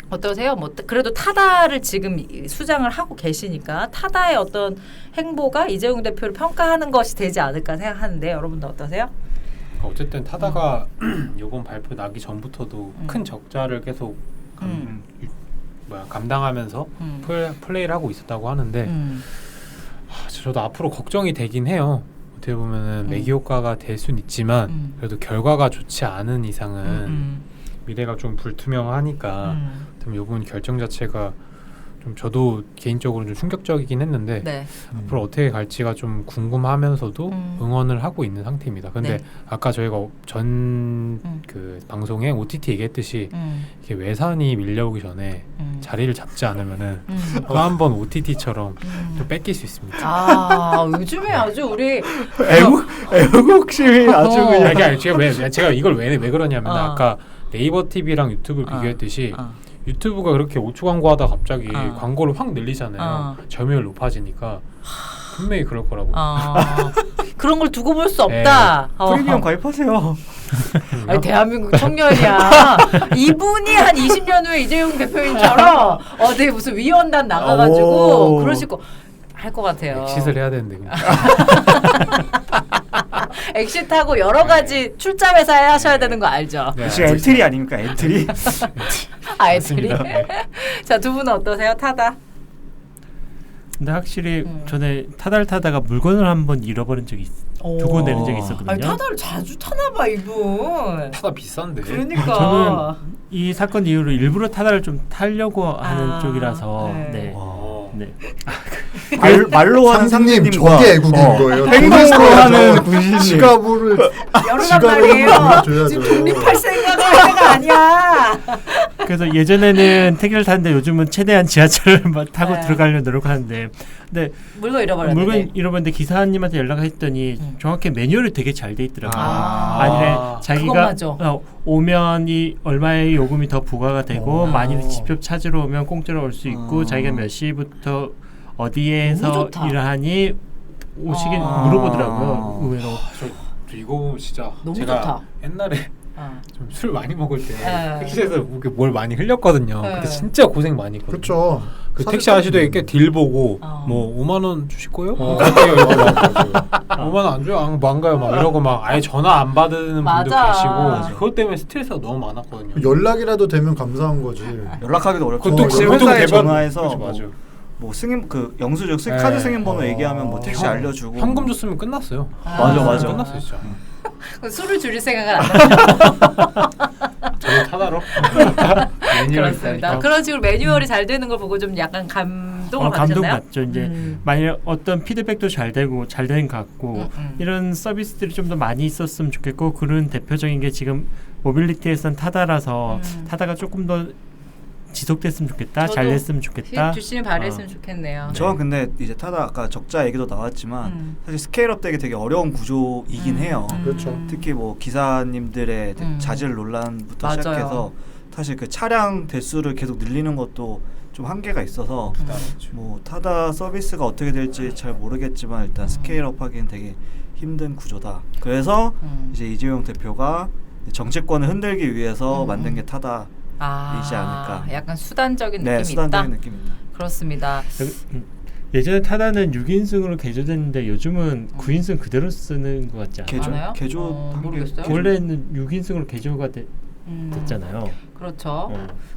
어떠세요? 그래도 타다를 지금 수장을 하고 계시니까 타다의 어떤 행보가 이재용 대표를 평가하는 것이 되지 않을까 생각하는데 여러분들 어떠세요?
어쨌든 타다가 요번 발표 나기 전부터도 큰 적자를 계속 감당하면서 플레이를 하고 있었다고 하는데 저도 앞으로 걱정이 되긴 해요. 어떻게 보면은 매기 효과가 될 수는 있지만 그래도 결과가 좋지 않은 이상은 미래가 좀 불투명하니까 이번 결정 자체가 좀 저도 개인적으로 좀 충격적이긴 했는데
네.
앞으로 어떻게 갈지가 좀 궁금하면서도 응원을 하고 있는 상태입니다. 근데
네.
아까 저희가 전 그 방송에 OTT 얘기했듯이 이게 외산이 밀려오기 전에 자리를 잡지 않으면은 또 한 번 OTT처럼 좀 뺏길 수 있습니다.
요즘에 아주 우리
애국심이 아주 그냥
아니, 제가 이걸 왜 그러냐면 아까 네이버 TV랑 유튜브를 비교했듯이 유튜브가 그렇게 5초 광고하다 갑자기 광고를 확 늘리잖아요. 점유율 높아지니까 분명히 그럴 거라고.
그런 걸 두고 볼 수 없다.
프리미엄 가입하세요.
아니, 대한민국 청년이야. 이분이 한 20년 후에 이재용 대표님처럼 어디 무슨 위원단 나가가지고 그러실 거 할 것 같아요.
엑싯을 해야 되는데.
엑싯하고 여러 가지 출자 회사에 하셔야 되는 거 알죠?
네,
지금 엔트리 아닙니까? 엔트리.
엔트리. 자, 두 분은 어떠세요? 타다.
근데 확실히 전에 타다를 타다가 물건을 한번 잃어버린 적이 두고 내린 적이 있었거든요.
아니, 타다를 자주 타나 봐 이분.
타다 비싼데.
그러니까.
저는 이 사건 이후로 일부러 타다를 좀 타려고 하는 쪽이라서
네.
네.
말로 하는
상님
상님과
저게 애국인 거예요.
행동으로 하는 군신님.
지갑을
여러분 말이에요. 지금 독립할 생각을 할 때가 아니야.
그래서 예전에는 택시를 탔는데 요즘은 최대한 지하철을 타고
네.
들어가려고 노력하는데 근데
물건 잃어버렸는데.
물건 잃어버렸는데 기사님한테 연락했더니 정확히 매뉴얼이 되게 잘 돼 있더라고요. 만일에
그건
자기가
맞아.
오면 이 얼마의 요금이 더 부과가 되고 만일
오.
직접 찾으러 오면 공짜로 올 수 있고 자기가 몇 시부터
너무
어디에서
좋다.
일을 하니 오시긴 물어보더라고요. 의외로.
저 이거 보면 진짜
너무
제가
좋다.
옛날에 좀 술 많이 먹을 때
네.
택시에서 이렇게 뭘 많이 흘렸거든요.
네.
그때 진짜 고생 많이 했거든요.
그렇죠.
그 택시 아저씨도 이렇게 딜 보고 뭐 5만 원 주실 거예요? 갈게요. 이러고 막 5만 원 안 줘요? 뭐 안 가요? 막 이러고 막 아예 전화 안 받는 분도
맞아.
계시고 그것 때문에 스트레스가 너무 많았거든요.
연락이라도 되면 감사한 거지.
연락하기도 어렵고
그것도
혹시
보통
회사에
대부분
전화해서
그렇죠,
뭐,
맞아요.
뭐 승인 그 영수증
네.
카드 승인 번호 얘기하면 뭐 택시 알려주고
현금 줬으면 끝났어요.
맞아.
끝났어요 진짜.
술을 줄일 생각을 안 하죠.
저희 타다로
그렇습니다. 그런 식으로 매뉴얼이 잘 되는 걸 보고 좀 약간 감동을
감동
받으셨나요?
받죠. 이제 만약 어떤 피드백도 잘 되고 잘 된 것 같고 이런 서비스들이 좀 더 많이 있었으면 좋겠고 그런 대표적인 게 지금 모빌리티에선 타다라서 타다가 조금 더 지속됐으면 좋겠다. 잘 됐으면 좋겠다.
주시는 바랬으면 좋겠네요.
저는 근데 이제 타다 아까 적자 얘기도 나왔지만 사실 스케일업 되기 되게 어려운 구조이긴 해요.
그렇죠.
특히 뭐 기사님들의 자질 논란부터
맞아요.
시작해서 사실 그 차량 대수를 계속 늘리는 것도 좀 한계가 있어서 뭐 타다 서비스가 어떻게 될지 잘 모르겠지만 일단 스케일업 하기엔 되게 힘든 구조다. 그래서 이제 이재용 대표가 정치권을 흔들기 위해서 만든 게 타다 이지 않을까.
약간 수단적인
네,
느낌이
수단적인
있다.
느낌입니다.
그렇습니다.
예전에 타다는 6인승으로 개조됐는데 요즘은 9인승 그대로 쓰는 것 같지 않아요?
많아요?
개조 한 게-
모르겠어요.
원래는 6인승으로 개조가 됐잖아요.
그렇죠.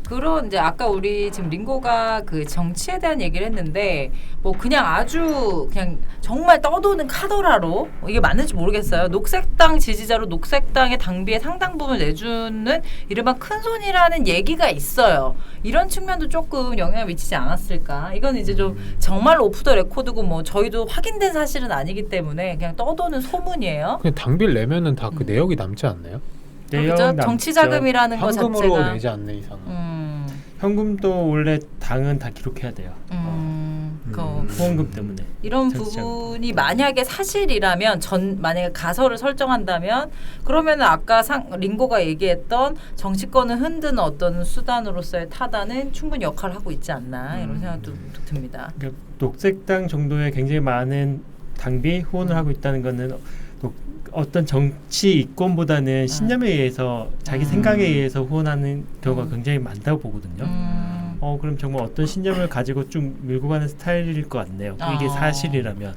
그런 이제 아까 우리 지금 링고가 그 정치에 대한 얘기를 했는데 뭐 그냥 아주 그냥 정말 떠도는 카더라로 이게 맞는지 모르겠어요. 녹색당 지지자로 녹색당의 당비의 상당 부분을 내주는 이른바 큰손이라는 얘기가 있어요. 이런 측면도 조금 영향을 미치지 않았을까. 이건 이제 좀 정말 오프 더 레코드고 뭐 저희도 확인된 사실은 아니기 때문에 그냥 떠도는 소문이에요.
그냥 당비를 내면은 다 그 내역이 남지 않나요?
그죠? 정치 자금이라는 거
현금으로
자체가
내지 않는 이상은.
현금도 원래 당은 다 기록해야 돼요. 후원금 때문에.
이런
정치
부분이 만약에 사실이라면 만약에 가설을 설정한다면 그러면은 아까 링고가 얘기했던 정치권을 흔드는 어떤 수단으로서의 타다는 충분히 역할을 하고 있지 않나 이런 생각도 듭니다.
그러니까 녹색당 정도의 굉장히 많은 당비 후원을 하고 있다는 거는 어떤 정치 이권보다는 신념에 의해서 자기 생각에 의해서 후원하는 경우가 굉장히 많다고 보거든요. 그럼 정말 어떤 신념을 가지고 쭉 밀고 가는 스타일일 것 같네요. 이게 사실이라면.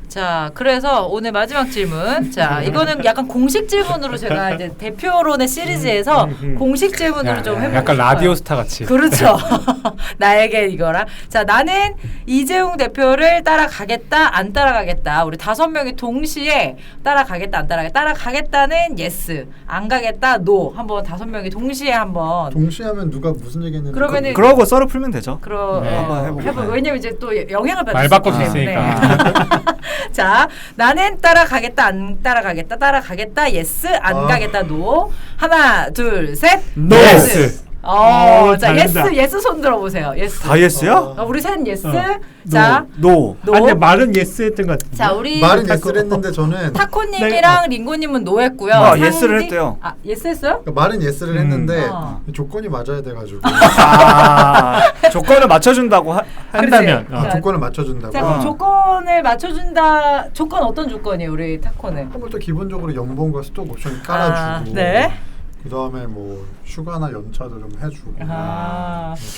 자, 그래서 오늘 마지막 질문. 자, 이거는 약간 공식 질문으로 제가 이제 대표론의 시리즈에서 공식 질문으로 좀 해보고
약간
싶어요.
라디오 스타 같이.
그렇죠. 나에게 이거라. 자, 나는 이재용 대표를 따라가겠다, 안 따라가겠다. 우리 5명이 동시에 따라가겠다, 안 따라가겠다. 따라가겠다는 yes, 안 가겠다 no. 한번 5명이 동시에 한번.
동시에 하면 누가 무슨 얘기했는지
그러면은
그러고 썰을 풀면 되죠. 한번 해보고.
왜냐면 이제 또 영향을 받을
말
수
바꿀 수
있기 때문에.
있으니까.
자, 나는 따라가겠다, 안 따라가겠다, 따라가겠다, yes, 안 가겠다, no. 하나, 둘, 셋.
No.
yes.
자,
다른다.
yes 손 들어보세요. yes.
다 예스야?
우리 셋 yes. 자,
노.
no.
아니 말은 예스 했던 것 같은데.
자, 우리
말은 예스를 했는데 저는
타코님이랑 링고님은 no 했고요.
예스를 했대요.
아, yes 했어요?
말은 예스를 했는데 조건이 맞아야 돼가지고
조건을 맞춰준다고
한다면.
그렇지.
조건을 맞춰준다고.
자, 그럼 조건을 맞춰준다. 조건 어떤 조건이에요, 우리 타코는?
또 기본적으로 연봉과 스톡 옵션 깔아주고
네.
그 다음에 뭐 휴가나 연차도 좀 해주고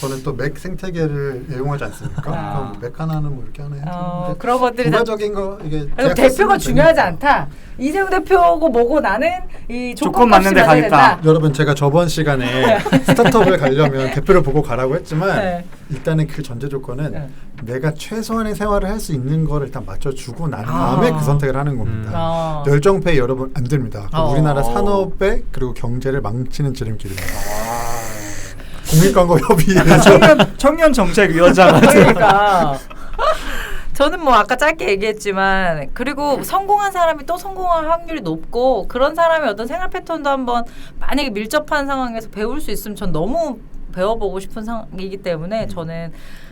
저는 또 맥 생태계를 애용하지 않습니까? 그럼 맥 하나는 뭐 이렇게 하나 해주는데
그런 것들이 다
부가적인 거 이게
그리고 대표가 중요하지 않다. 이재용 대표고 뭐고 나는 이
조건 맞는데 가겠다.
여러분 제가 저번 시간에 스타트업을 가려면 대표를 보고 가라고 했지만 일단은 그 전제 조건은 내가 최소한의 생활을 할 수 있는 거를 일단 맞춰주고 난 다음에 그 선택을 하는 겁니다. 열정페이 여러분 안 됩니다. 우리나라 산업에 그리고 경제를 망치는 지름길입니다. 국민광고협의회에서
청년 정책위원장
그러니까 저는 뭐 아까 짧게 얘기했지만 그리고 성공한 사람이 또 성공할 확률이 높고 그런 사람의 어떤 생활 패턴도 한번 만약에 밀접한 상황에서 배울 수 있으면 전 너무 배워보고 싶은 상황이기 때문에 저는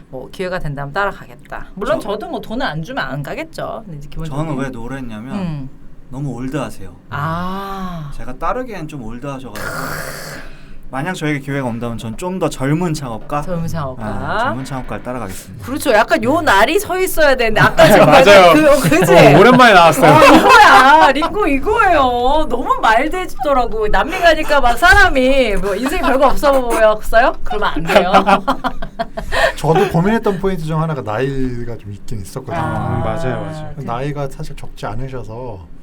뭐 기회가 된다면 따라가겠다. 물론 저도 뭐 돈을 안 주면 안 가겠죠. 근데 이제 기본적으로
저는 왜 노랬냐면 너무 올드하세요.
아
제가 따르기엔 좀 올드하셔가지고 만약 저에게 기회가 온다면 전 좀 더 젊은 창업가
젊은 창업가.
젊은 창업가를 따라가겠습니다.
그렇죠. 약간 요 날이 서 있어야 되는데 아까 제가
맞아요.
그지?
오랜만에 나왔어요.
이거야. 링고 이거예요. 너무 말대해지더라고. 남미 가니까 막 사람이 뭐 인생이 별거 없어 보였어요? 그러면 안 돼요.
저도 고민했던 포인트 중 하나가 나이가 좀 있긴 있었거든요.
맞아요.
나이가 사실 적지 않으셔서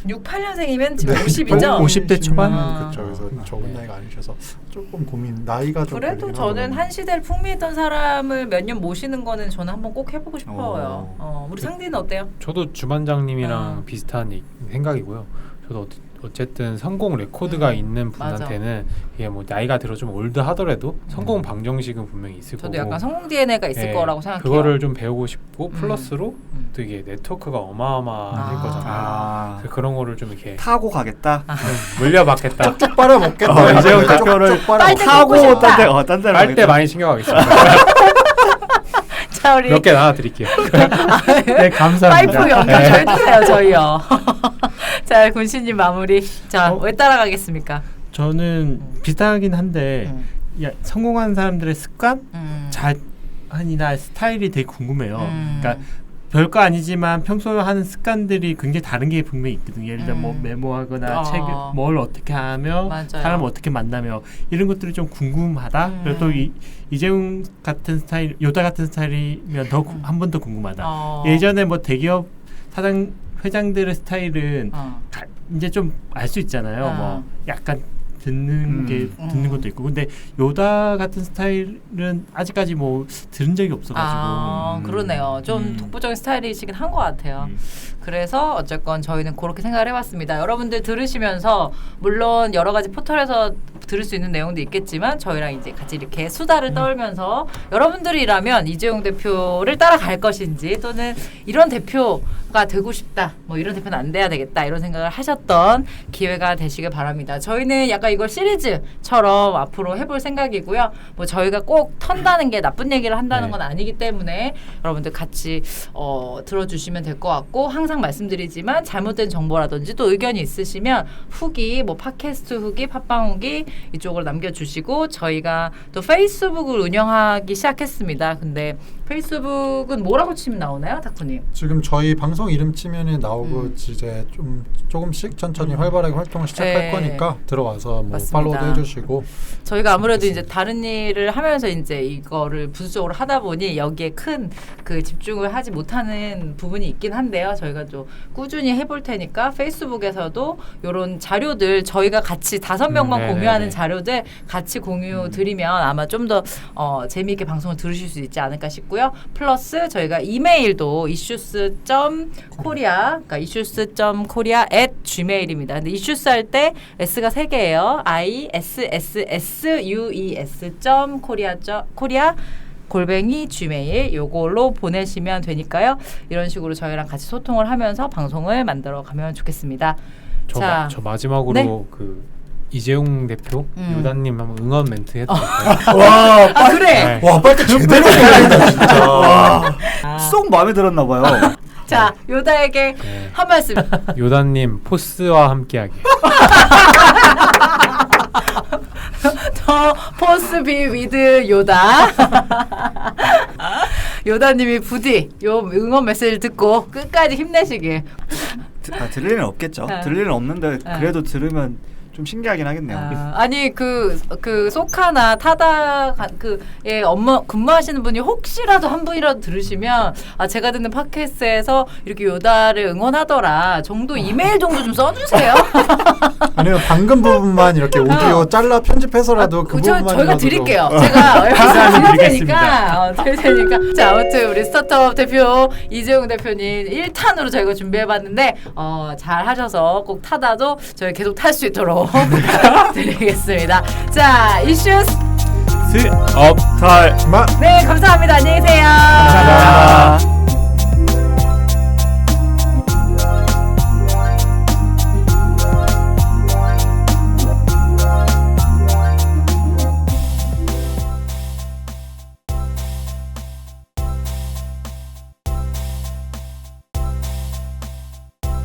68년생이면 지금
네.
50이죠?
50대 초반?
그렇죠. 그래서 적은 나이가 아니셔서 조금 고민. 나이가 좀
그래도
걸리긴
저는
하더라고요.
한 시대를 풍미했던 사람을 몇 년 모시는 거는 저는 한번 꼭 해보고 싶어요. 우리 상디는 어때요?
저도 주반장님이랑 비슷한 생각이고요. 저도 어쨌든 성공 레코드가 있는 분한테는 이게 뭐 나이가 들어 좀 올드하더라도 성공 방정식은 분명히 있을 거고.
저도 약간 성공 DNA가 있을 거라고 생각해요.
그거를 좀 배우고 싶고 플러스로 되게 네트워크가 어마어마할 거잖아요. 그래서 그런 거를 좀 이렇게
타고 가겠다.
좀 물려받겠다.
쭉 빨아먹겠다.
이재용 대표를
빨대
타고
꽂고 싶다.
딴 데로
빨대 많이 신경하겠습니다.
자 우리
몇 개 나눠드릴게요.
네, 감사합니다.
파이프 연결 잘 주세요 저희요. 자 군신님 마무리. 자 왜 따라가겠습니까?
저는 비슷하긴 한데 성공한 사람들의 습관, 자한이나 스타일이 되게 궁금해요. 그러니까 별거 아니지만 평소에 하는 습관들이 굉장히 다른 게 분명히 있거든요. 예를 들어 뭐 메모하거나 책 뭘 어떻게 하며
맞아요.
사람을 어떻게 만나며 이런 것들이 좀 궁금하다. 그리고 또 이재용 같은 스타일, 요다 같은 스타일이면 더 한 번 더 궁금하다. 예전에 뭐 대기업 사장 회장들의 스타일은 이제 좀 알 수 있잖아요. 뭐 약간 듣는 것도 있고 근데 요다 같은 스타일은 아직까지 뭐 들은 적이 없어가지고
그러네요. 좀 독보적인 스타일이시긴 한 것 같아요. 그래서 어쨌건 저희는 그렇게 생각을 해봤습니다. 여러분들 들으시면서 물론 여러 가지 포털에서 들을 수 있는 내용도 있겠지만 저희랑 이제 같이 이렇게 수다를 떨면서 여러분들이라면 이재용 대표를 따라갈 것인지 또는 이런 대표가 되고 싶다 뭐 이런 대표는 안 돼야 되겠다 이런 생각을 하셨던 기회가 되시길 바랍니다. 저희는 약간 이걸 시리즈처럼 앞으로 해볼 생각이고요. 뭐 저희가 꼭 턴다는 게 나쁜 얘기를 한다는 건 아니기 때문에 여러분들 같이 들어주시면 될 것 같고 항상 말씀드리지만 잘못된 정보라든지 또 의견이 있으시면 후기 뭐 팟캐스트 후기 팟빵 후기 이쪽으로 남겨주시고 저희가 또 페이스북을 운영하기 시작했습니다. 근데 페이스북은 뭐라고 치면 나오나요, 다쿠님?
지금 저희 방송 이름 치면은 나오고 이제 좀 조금씩 천천히 활발하게 활동을 시작할 거니까 들어와서 뭐
맞습니다.
팔로우도 해주시고
저희가 아무래도 이제 다른 일을 하면서 이제 이거를 부수적으로 하다 보니 여기에 큰 그 집중을 하지 못하는 부분이 있긴 한데요. 저희가 좀 꾸준히 해볼 테니까 페이스북에서도 이런 자료들 저희가 같이 5명만 공유하는 자료들 같이 공유 드리면 아마 좀 더 재미있게 방송을 들으실 수 있지 않을까 싶고요. 플러스 저희가 이메일도 issues.korea 그러니까 issues.korea@gmail입니다. 근데 issues 할 때 s가 3개예요. issues.korea @gmail 요걸로 보내시면 되니까요. 이런 식으로 저희랑 같이 소통을 하면서 방송을 만들어 가면 좋겠습니다.
저 마지막으로
네?
그 이재용 대표 요다님 한번 응원 멘트 해도 될까요?
와
그래.
와 빨대 제대로 해야 진짜.
쏙 마음에 들었나 봐요.
자 요다에게 한 말씀.
요다님 포스와 함께하게.
더 포스 비 위드 요다. 요다님이 부디 요 응원 메시지를 듣고 끝까지 힘내시길.
들을 일은 없겠죠. 들을 일은 없는데 그래도 들으면 좀 신기하긴 하겠네요.
아니 그 소카나 타다 그에 근무하시는 분이 혹시라도 한 분이라도 들으시면 제가 듣는 팟캐스트에서 이렇게 요다를 응원하더라 정도 이메일 정도 좀 써주세요.
아니면 방금 부분만 이렇게 오디오 잘라 편집해서라도 그 부분만
저희가 드릴게요. 제가 얼마 드릴 테니까 자 아무튼 우리 스타트업 대표 이재용 대표님 1탄으로 저희가 준비해봤는데 잘 하셔서 꼭 타다도 저희 계속 탈 수 있도록 드리겠습니다. 자, 이슈스
스 업.
달.
네, 감사합니다. 안녕히 계세요.
감사합니다.